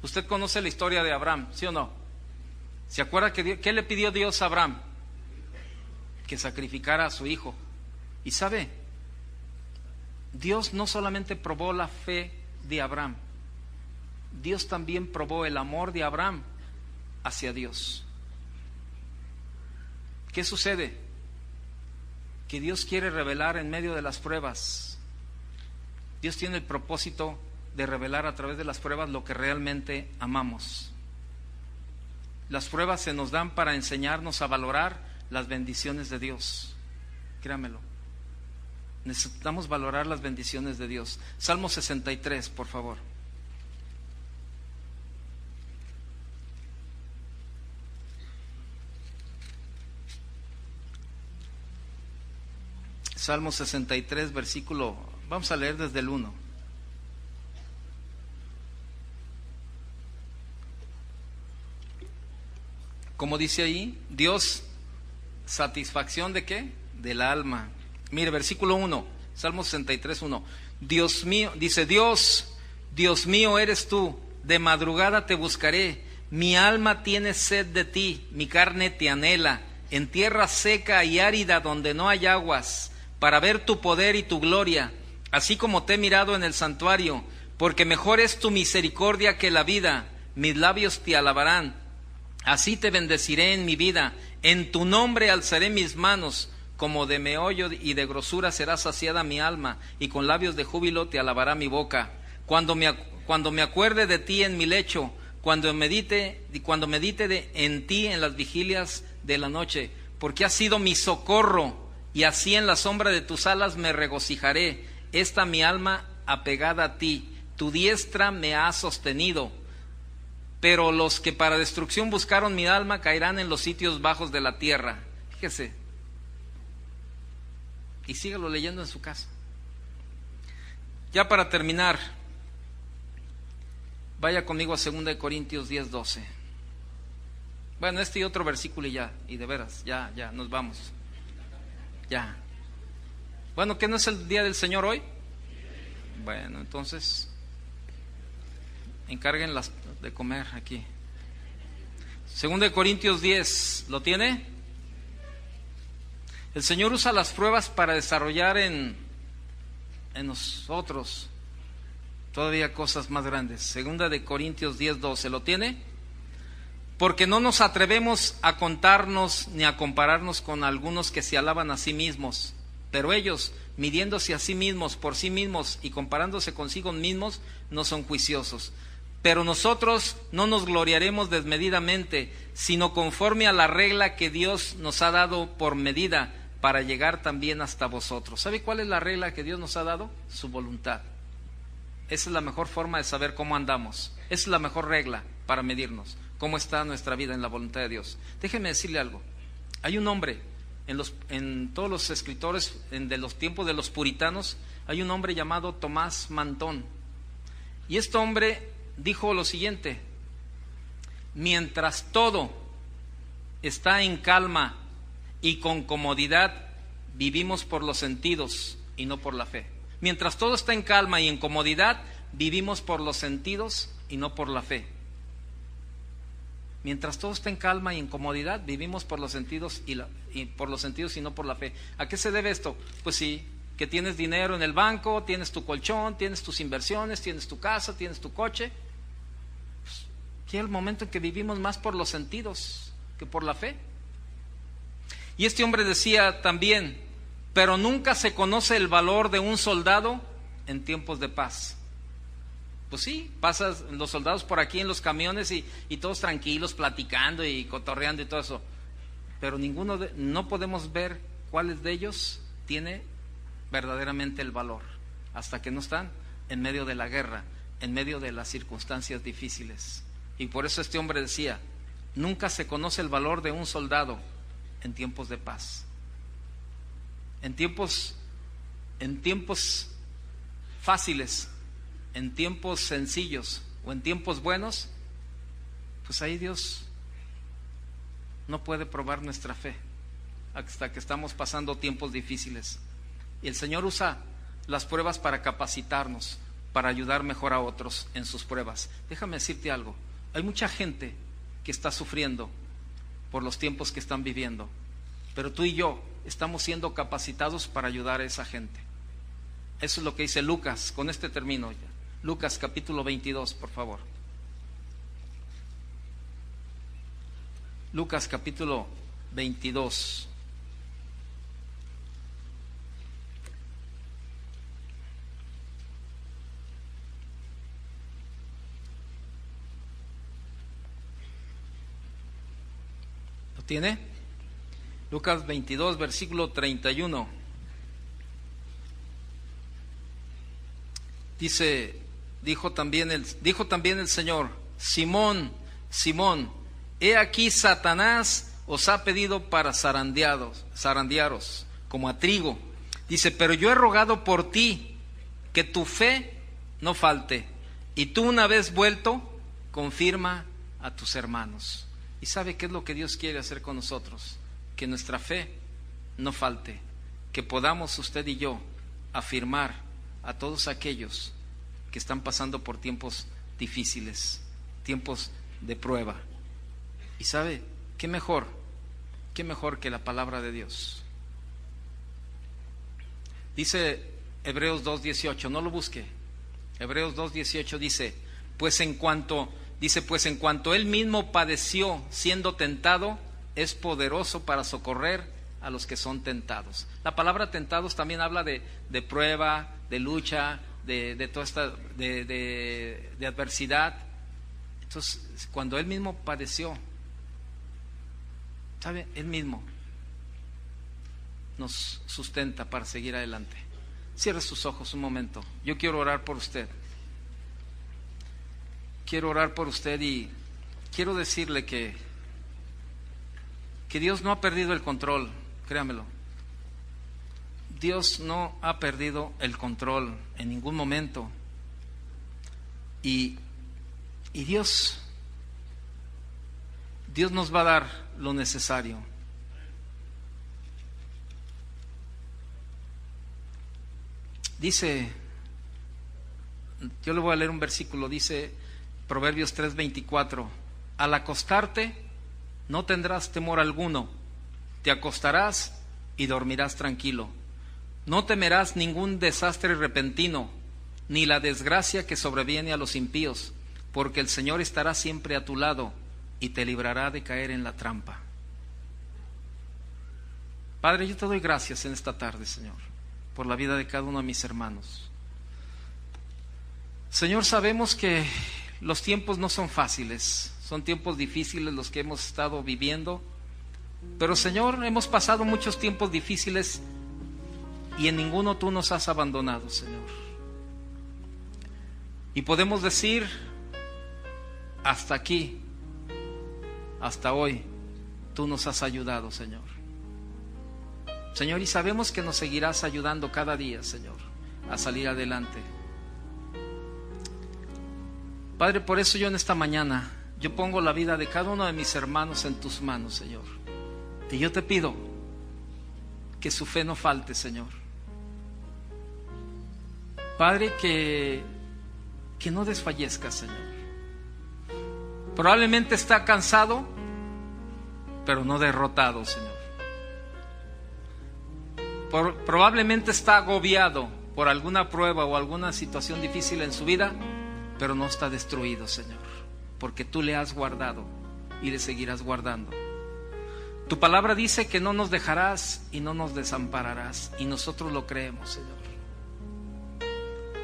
Usted conoce la historia de Abraham, ¿sí o no? ¿Se acuerda qué le pidió Dios a Abraham? Que sacrificara a su hijo. Y sabe, Dios no solamente probó la fe de Abraham, Dios también probó el amor de Abraham hacia Dios. ¿Qué sucede? Que Dios quiere revelar en medio de las pruebas. Dios tiene el propósito de revelar a través de las pruebas lo que realmente amamos. Las pruebas se nos dan para enseñarnos a valorar las bendiciones de Dios. Créamelo. Necesitamos valorar las bendiciones de Dios. Salmo 63, por favor. Salmo 63, versículo, vamos a leer desde el 1. Como dice ahí, Dios, satisfacción ¿de qué? Del alma. Mire, versículo 1, Salmo 63, 1. Dios mío, dice Dios mío eres tú, de madrugada te buscaré, mi alma tiene sed de ti, mi carne te anhela, en tierra seca y árida donde no hay aguas, para ver tu poder y tu gloria, así como te he mirado en el santuario, porque mejor es tu misericordia que la vida, mis labios te alabarán. Así te bendeciré en mi vida, en tu nombre alzaré mis manos, como de meollo y de grosura será saciada mi alma, y con labios de júbilo te alabará mi boca. Cuando me acuerde de ti en mi lecho, cuando medite en ti en las vigilias de la noche, porque has sido mi socorro, y así en la sombra de tus alas me regocijaré. Esta mi alma apegada a ti, tu diestra me ha sostenido. Pero los que para destrucción buscaron mi alma caerán en los sitios bajos de la tierra. Fíjese. Y sígalo leyendo en su casa. Ya para terminar, vaya conmigo a 2 Corintios 10, 12. Bueno, este y otro versículo y de veras, ya, nos vamos. Ya. Bueno, ¿qué no es el día del Señor hoy? Bueno, entonces encárguenlas de comer aquí. 2 Corintios 10, ¿lo tiene? El Señor usa las pruebas para desarrollar en nosotros todavía cosas más grandes. 2 Corintios 10, 12, ¿lo tiene? Porque no nos atrevemos a contarnos ni a compararnos con algunos que se alaban a sí mismos, pero ellos, midiéndose a sí mismos por sí mismos y comparándose consigo mismos, no son juiciosos. Pero nosotros no nos gloriaremos desmedidamente, sino conforme a la regla que Dios nos ha dado por medida, para llegar también hasta vosotros. ¿Sabe cuál es la regla que Dios nos ha dado? Su voluntad. Esa es la mejor forma de saber cómo andamos. Esa es la mejor regla para medirnos cómo está nuestra vida en la voluntad de Dios. Déjeme decirle algo. Hay un hombre en todos los escritores de los tiempos de los puritanos, hay un hombre llamado Tomás Mantón. Y este hombre dijo lo siguiente: mientras todo está en calma y con comodidad, vivimos por los sentidos y no por la fe. Mientras todo está en calma y en comodidad, vivimos por los sentidos y no por la fe. Mientras todo está en calma y en comodidad, vivimos por los sentidos y no por la fe. ¿A qué se debe esto? Pues sí, que tienes dinero en el banco, tienes tu colchón, tienes tus inversiones, tienes tu casa, tienes tu coche. Pues, llega el momento en que vivimos más por los sentidos que por la fe. Y este hombre decía también: pero nunca se conoce el valor de un soldado en tiempos de paz. Pues sí, pasas los soldados por aquí en los camiones y todos tranquilos, platicando y cotorreando y todo eso. Pero no podemos ver cuáles de ellos tiene verdaderamente el valor, hasta que no están en medio de la guerra, en medio de las circunstancias difíciles. Y por eso este hombre decía: nunca se conoce el valor de un soldado en tiempos de paz. En tiempos fáciles, en tiempos sencillos o en tiempos buenos, pues ahí Dios no puede probar nuestra fe hasta que estamos pasando tiempos difíciles. Y el Señor usa las pruebas para capacitarnos, para ayudar mejor a otros en sus pruebas. Déjame decirte algo: hay mucha gente que está sufriendo por los tiempos que están viviendo, pero tú y yo estamos siendo capacitados para ayudar a esa gente. Eso es lo que dice Lucas. Con este termino ya. Lucas capítulo 22, por favor. Lucas capítulo 22. ¿Lo tiene? Lucas 22, versículo 31. Dijo también el Señor: Simón, Simón, he aquí Satanás os ha pedido para zarandearos como a trigo. Dice: pero yo he rogado por ti que tu fe no falte, y tú, una vez vuelto, confirma a tus hermanos. ¿Y sabe qué es lo que Dios quiere hacer con nosotros? Que nuestra fe no falte, que podamos usted y yo afirmar a todos aquellos que están pasando por tiempos difíciles, tiempos de prueba. ¿Y sabe qué mejor que la palabra de Dios? Dice Hebreos 2:18, no lo busque. Hebreos 2:18 dice: pues en cuanto él mismo padeció siendo tentado, es poderoso para socorrer a los que son tentados. La palabra tentados también habla de prueba, de lucha, de toda esta de adversidad. Entonces, cuando él mismo padeció, ¿sabe? Él mismo nos sustenta para seguir adelante. Cierre sus ojos un momento. Yo quiero orar por usted. Quiero orar por usted y quiero decirle que Dios no ha perdido el control, créamelo. Dios no ha perdido el control en ningún momento. Y Dios nos va a dar lo necesario. Dice, yo le voy a leer un versículo, dice Proverbios 3:24: al acostarte no tendrás temor alguno, te acostarás y dormirás tranquilo. No temerás ningún desastre repentino, ni la desgracia que sobreviene a los impíos, porque el Señor estará siempre a tu lado y te librará de caer en la trampa. Padre, yo te doy gracias en esta tarde, Señor, por la vida de cada uno de mis hermanos. Señor, sabemos que los tiempos no son fáciles, son tiempos difíciles los que hemos estado viviendo, pero Señor, hemos pasado muchos tiempos difíciles y en ninguno tú nos has abandonado, Señor. Y podemos decir: hasta aquí, hasta hoy, tú nos has ayudado, Señor. Señor, y sabemos que nos seguirás ayudando cada día, Señor, a salir adelante. Padre, por eso yo en esta mañana, yo pongo la vida de cada uno de mis hermanos en tus manos, Señor. Y yo te pido que su fe no falte, Señor. Padre, que no desfallezca, Señor. Probablemente está cansado, pero no derrotado, Señor. Probablemente está agobiado por alguna prueba o alguna situación difícil en su vida, pero no está destruido, Señor, porque tú le has guardado y le seguirás guardando. Tu palabra dice que no nos dejarás y no nos desampararás, y nosotros lo creemos, Señor.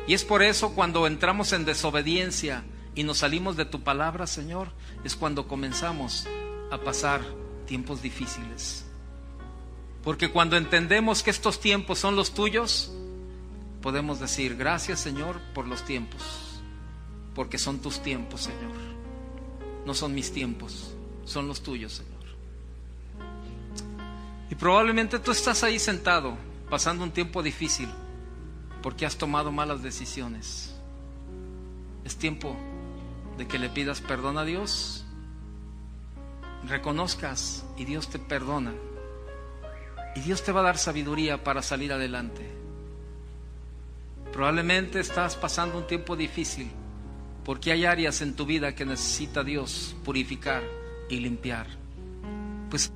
Y es por eso cuando entramos en desobediencia y nos salimos de tu palabra, Señor, es cuando comenzamos a pasar tiempos difíciles. Porque cuando entendemos que estos tiempos son los tuyos, podemos decir: gracias, Señor, por los tiempos, porque son tus tiempos, Señor. No son mis tiempos, son los tuyos, Señor. Y probablemente tú estás ahí sentado, pasando un tiempo difícil, porque has tomado malas decisiones. Es tiempo de que le pidas perdón a Dios, reconozcas, y Dios te perdona. Y Dios te va a dar sabiduría para salir adelante. Probablemente estás pasando un tiempo difícil porque hay áreas en tu vida que necesita Dios purificar y limpiar. Pues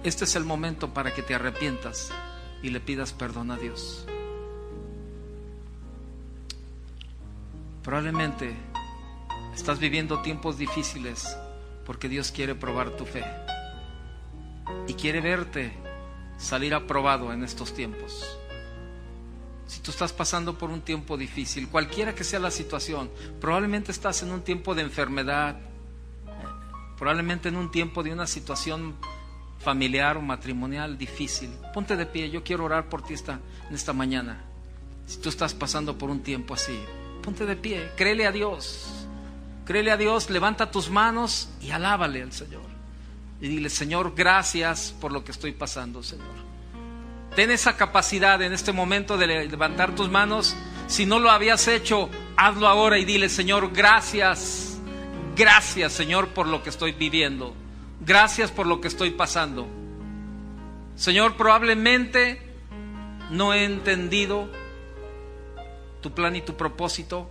este es el momento para que te arrepientas y le pidas perdón a Dios. Probablemente estás viviendo tiempos difíciles porque Dios quiere probar tu fe y quiere verte salir aprobado en estos tiempos. Si tú estás pasando por un tiempo difícil, cualquiera que sea la situación, probablemente estás en un tiempo de enfermedad, probablemente en un tiempo de una situación familiar o matrimonial difícil. Ponte de pie, yo quiero orar por ti en esta mañana. Si tú estás pasando por un tiempo así, ponte de pie, créele a Dios, levanta tus manos y alábale al Señor. Y dile: Señor, gracias por lo que estoy pasando, Señor. Ten esa capacidad en este momento de levantar tus manos. Si no lo habías hecho, hazlo ahora y dile: Señor, gracias. Gracias, Señor, por lo que estoy viviendo. Gracias por lo que estoy pasando. Señor, probablemente no he entendido tu plan y tu propósito,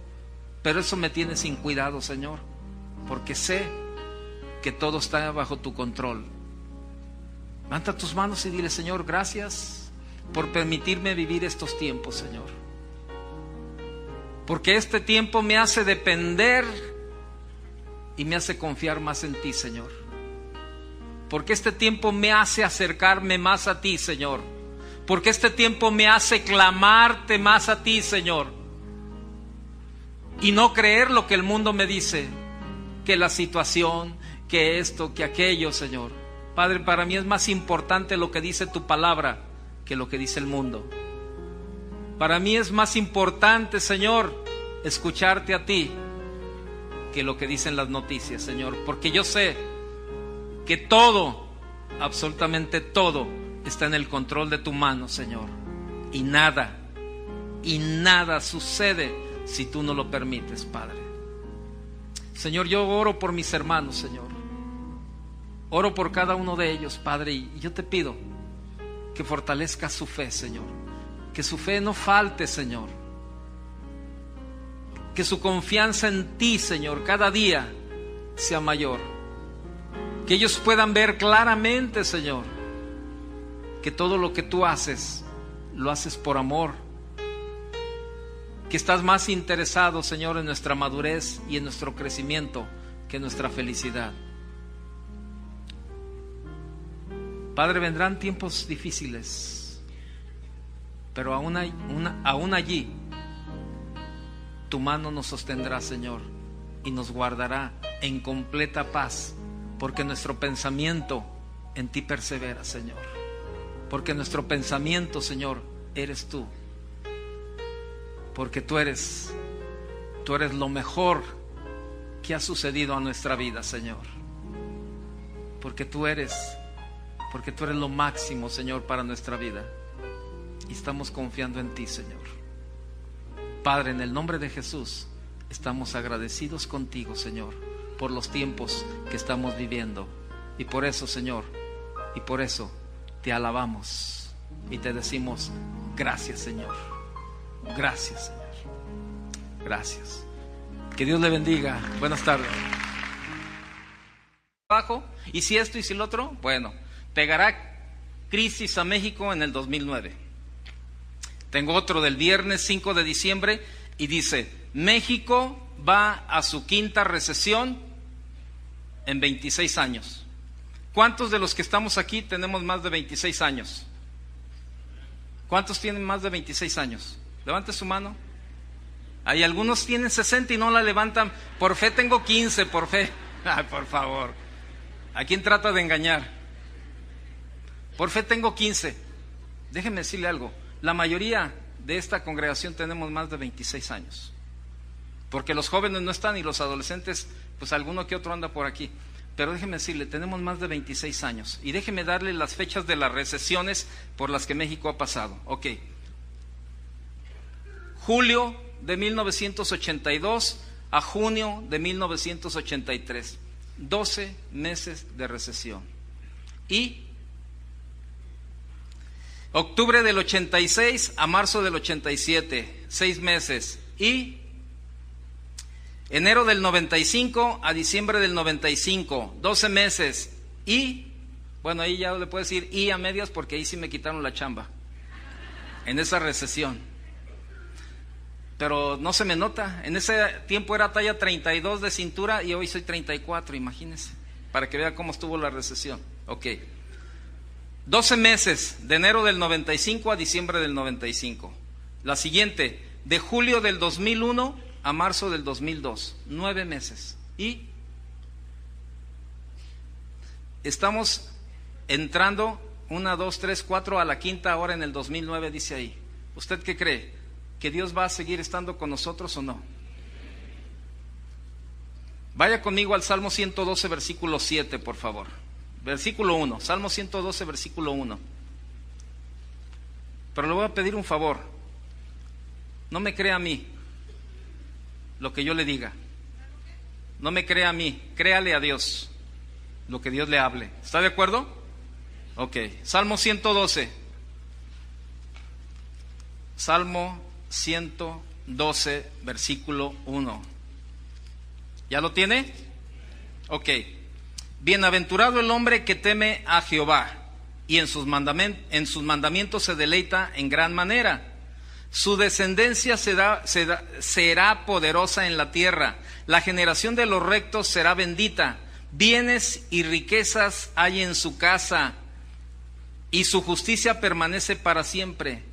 pero eso me tiene sin cuidado, Señor, porque sé que todo está bajo tu control. Levanta tus manos y dile: Señor, gracias por permitirme vivir estos tiempos, Señor, porque este tiempo me hace depender y me hace confiar más en ti, Señor, porque este tiempo me hace acercarme más a ti, Señor, porque este tiempo me hace clamarte más a ti, Señor, y no creer lo que el mundo me dice, que la situación, que esto, que aquello, Señor. Padre, para mí es más importante lo que dice tu palabra que lo que dice el mundo. Para mí es más importante, Señor, escucharte a ti que lo que dicen las noticias, Señor, porque yo sé que todo, absolutamente todo, está en el control de tu mano, Señor, y nada sucede si tú no lo permites, Padre. Señor, yo oro por mis hermanos, Señor. Oro por cada uno de ellos, Padre, y yo te pido que fortalezcas su fe, Señor. Que su fe no falte, Señor. Que su confianza en ti, Señor, cada día sea mayor. Que ellos puedan ver claramente, Señor, que todo lo que tú haces, lo haces por amor. Que estás más interesado, Señor, en nuestra madurez y en nuestro crecimiento que en nuestra felicidad. Padre, vendrán tiempos difíciles, pero aún allí tu mano nos sostendrá, Señor, y nos guardará en completa paz, porque nuestro pensamiento en ti persevera, Señor, porque nuestro pensamiento, Señor, eres tú, porque tú eres lo mejor que ha sucedido a nuestra vida, Señor, porque tú eres lo máximo, Señor, para nuestra vida, y estamos confiando en ti, Señor. Padre, en el nombre de Jesús, estamos agradecidos contigo, Señor, por los tiempos que estamos viviendo, y por eso, Señor, y por eso te alabamos y te decimos: gracias, Señor, gracias, Señor, gracias. Que Dios le bendiga. Buenas tardes. Y si esto y si lo otro, bueno, pegará crisis a México en el 2009. Tengo otro del viernes 5 de diciembre y dice: México va a su quinta recesión en 26 años. ¿Cuántos de los que estamos aquí tenemos más de 26 años? ¿Cuántos tienen más de 26 años? Levante su mano. Hay algunos tienen 60 y no la levantan. Por fe tengo 15, por fe. Ay, por favor. ¿A quién trata de engañar? Por fe tengo 15. Déjenme decirle algo. La mayoría de esta congregación tenemos más de 26 años. Porque los jóvenes no están y los adolescentes, pues alguno que otro anda por aquí. Pero déjeme decirle, tenemos más de 26 años. Y déjeme darle las fechas de las recesiones por las que México ha pasado. Ok. Julio de 1982 a junio de 1983. 12 meses de recesión. Y octubre del 86 a marzo del 87. 6 meses. Y enero del 95 a diciembre del 95, 12 meses. Y, bueno, ahí ya le puedo decir y a medias porque ahí sí me quitaron la chamba, en esa recesión. Pero no se me nota, en ese tiempo era talla 32 de cintura y hoy soy 34, imagínense, para que vea cómo estuvo la recesión. Ok, 12 meses, de enero del 95 a diciembre del 95. La siguiente, de julio del 2001 a marzo del 2002, 9 meses. Y estamos entrando 1, 2, 3, 4 a la quinta ahora en el 2009, dice ahí. ¿Usted qué cree? ¿Que Dios va a seguir estando con nosotros o no? Vaya conmigo al Salmo 112, versículo 7, por favor. Versículo 1, Salmo 112, versículo 1. Pero le voy a pedir un favor. No me crea a mí lo que yo le diga. No me crea a mí, créale a Dios lo que Dios le hable. ¿Está de acuerdo? Ok, Salmo 112. Salmo 112, versículo 1. ¿Ya lo tiene? Ok. Bienaventurado el hombre que teme a Jehová y en sus mandamientos se deleita en gran manera. Su descendencia será poderosa en la tierra. La generación de los rectos será bendita. Bienes y riquezas hay en su casa, y su justicia permanece para siempre.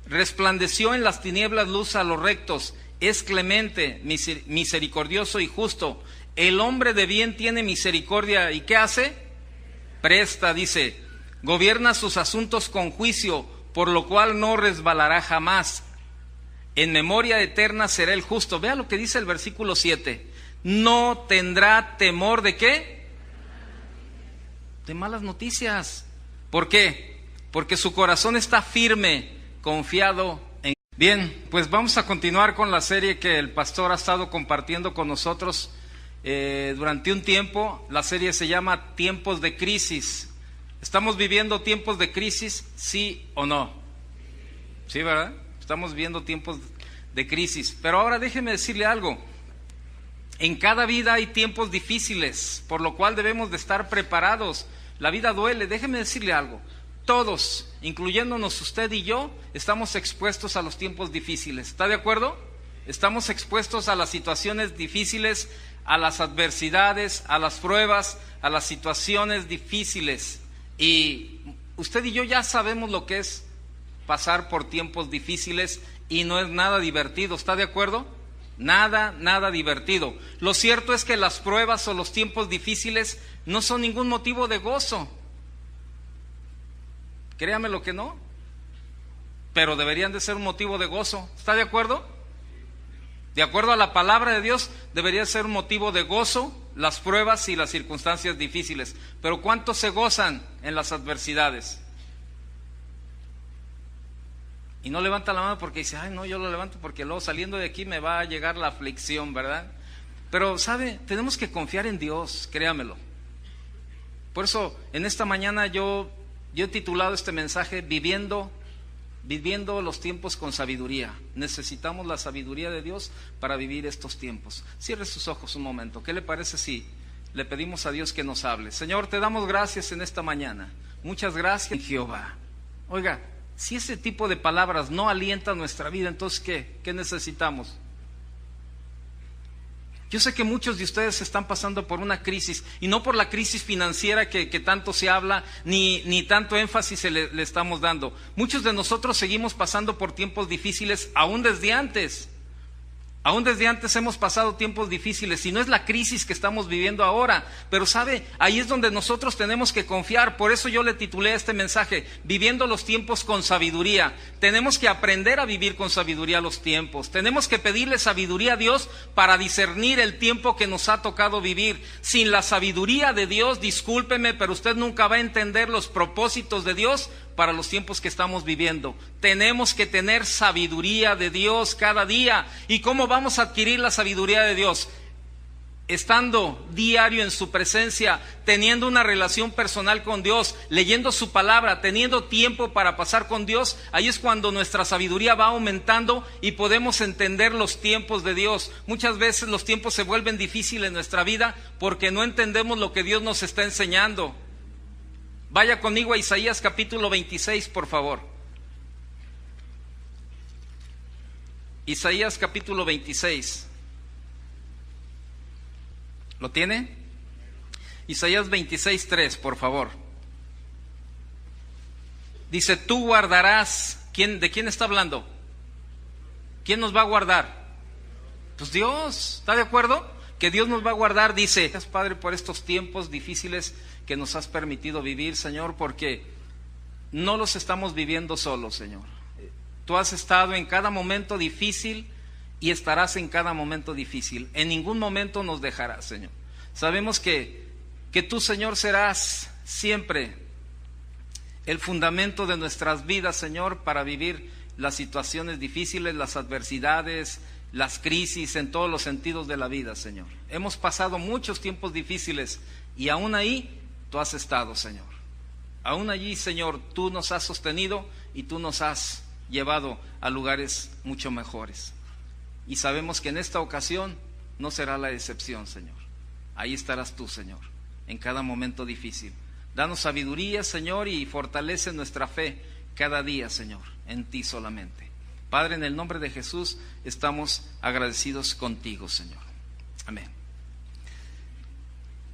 Resplandeció en las tinieblas luz a los rectos. Es clemente, misericordioso y justo. El hombre de bien tiene misericordia. ¿Y qué hace? Presta, dice. Gobierna sus asuntos con juicio, por lo cual no resbalará jamás. En memoria eterna será el justo. Vea lo que dice el versículo 7. No tendrá temor ¿de qué? De malas noticias. ¿Por qué? Porque su corazón está firme, confiado en... Bien, pues vamos a continuar con la serie que el pastor ha estado compartiendo con nosotros durante un tiempo. La serie se llama Tiempos de Crisis. ¿Estamos viviendo tiempos de crisis, sí o no? Sí, ¿verdad? Estamos viviendo tiempos de crisis. Pero ahora déjeme decirle algo. En cada vida hay tiempos difíciles, por lo cual debemos de estar preparados. La vida duele. Déjeme decirle algo. Todos, incluyéndonos usted y yo, estamos expuestos a los tiempos difíciles. ¿Está de acuerdo? Estamos expuestos a las situaciones difíciles, a las adversidades, a las pruebas, a las situaciones difíciles. Y usted y yo ya sabemos lo que es pasar por tiempos difíciles y no es nada divertido. ¿Está de acuerdo? Nada divertido. Lo cierto es que las pruebas o los tiempos difíciles no son ningún motivo de gozo. Créame lo que no, pero deberían de ser un motivo de gozo. ¿Está de acuerdo? De acuerdo a la palabra de Dios, debería ser un motivo de gozo las pruebas y las circunstancias difíciles. Pero ¿cuántos se gozan en las adversidades? Y no levanta la mano porque dice, ay no, yo lo levanto porque luego saliendo de aquí me va a llegar la aflicción, ¿verdad? Pero, ¿sabe? Tenemos que confiar en Dios, créamelo. Por eso, en esta mañana yo he titulado este mensaje Viviendo los tiempos con sabiduría. Necesitamos la sabiduría de Dios para vivir estos tiempos. Cierre sus ojos un momento. ¿Qué le parece si le pedimos a Dios que nos hable? Señor, te damos gracias en esta mañana. Muchas gracias, Jehová. Oiga, si ese tipo de palabras no alientan nuestra vida, entonces ¿qué necesitamos? Yo sé que muchos de ustedes están pasando por una crisis, y no por la crisis financiera que tanto se habla, ni tanto énfasis le estamos dando. Muchos de nosotros seguimos pasando por tiempos difíciles aún desde antes. Aún desde antes hemos pasado tiempos difíciles, y no es la crisis que estamos viviendo ahora, pero sabe, ahí es donde nosotros tenemos que confiar. Por eso yo le titulé este mensaje, Viviendo los tiempos con sabiduría. Tenemos que aprender a vivir con sabiduría los tiempos. Tenemos que pedirle sabiduría a Dios para discernir el tiempo que nos ha tocado vivir. Sin la sabiduría de Dios, discúlpeme, pero usted nunca va a entender los propósitos de Dios para los tiempos que estamos viviendo. Tenemos que tener sabiduría de Dios cada día. ¿Y cómo vamos a adquirir la sabiduría de Dios? Estando diario en su presencia, teniendo una relación personal con Dios, leyendo su palabra, teniendo tiempo para pasar con Dios. Ahí es cuando nuestra sabiduría va aumentando y podemos entender los tiempos de Dios. Muchas veces los tiempos se vuelven difíciles en nuestra vida porque no entendemos lo que Dios nos está enseñando. Vaya conmigo a Isaías capítulo 26, por favor. Isaías capítulo 26. ¿Lo tiene? Isaías 26:3, por favor. Dice, tú guardarás. ¿De quién está hablando? ¿Quién nos va a guardar? Pues Dios. ¿Está de acuerdo? Que Dios nos va a guardar. Dice, gracias Padre por estos tiempos difíciles que nos has permitido vivir, Señor, porque no los estamos viviendo solos, Señor. Tú has estado en cada momento difícil y estarás en cada momento difícil. En ningún momento nos dejarás, Señor. Sabemos que tú, Señor, serás siempre el fundamento de nuestras vidas, Señor, para vivir las situaciones difíciles, las adversidades, las crisis en todos los sentidos de la vida, Señor. Hemos pasado muchos tiempos difíciles y aún ahí tú has estado, Señor. Aún allí, Señor, tú nos has sostenido y tú nos has llevado a lugares mucho mejores. Y sabemos que en esta ocasión no será la excepción, Señor. Ahí estarás tú, Señor, en cada momento difícil. Danos sabiduría, Señor, y fortalece nuestra fe cada día, Señor, en ti solamente. Padre, en el nombre de Jesús estamos agradecidos contigo, Señor. Amén.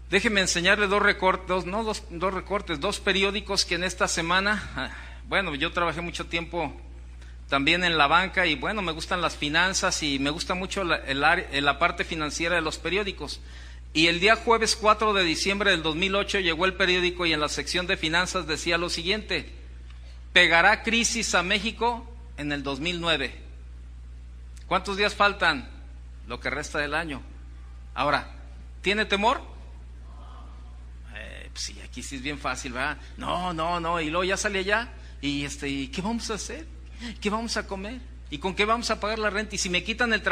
Déjeme enseñarle dos periódicos que en esta semana, bueno, yo trabajé mucho tiempo también en la banca y bueno, me gustan las finanzas y me gusta mucho la parte financiera de los periódicos. Y el día jueves 4 de diciembre del 2008 llegó el periódico y en la sección de finanzas decía lo siguiente: pegará crisis a México en el 2009. ¿Cuántos días faltan? Lo que resta del año. Ahora, ¿tiene temor? Pues sí, aquí sí es bien fácil, ¿verdad? No, y luego ya sale allá y ¿qué vamos a hacer? ¿Qué vamos a comer? ¿Y con qué vamos a pagar la renta? Y si me quitan el trabajo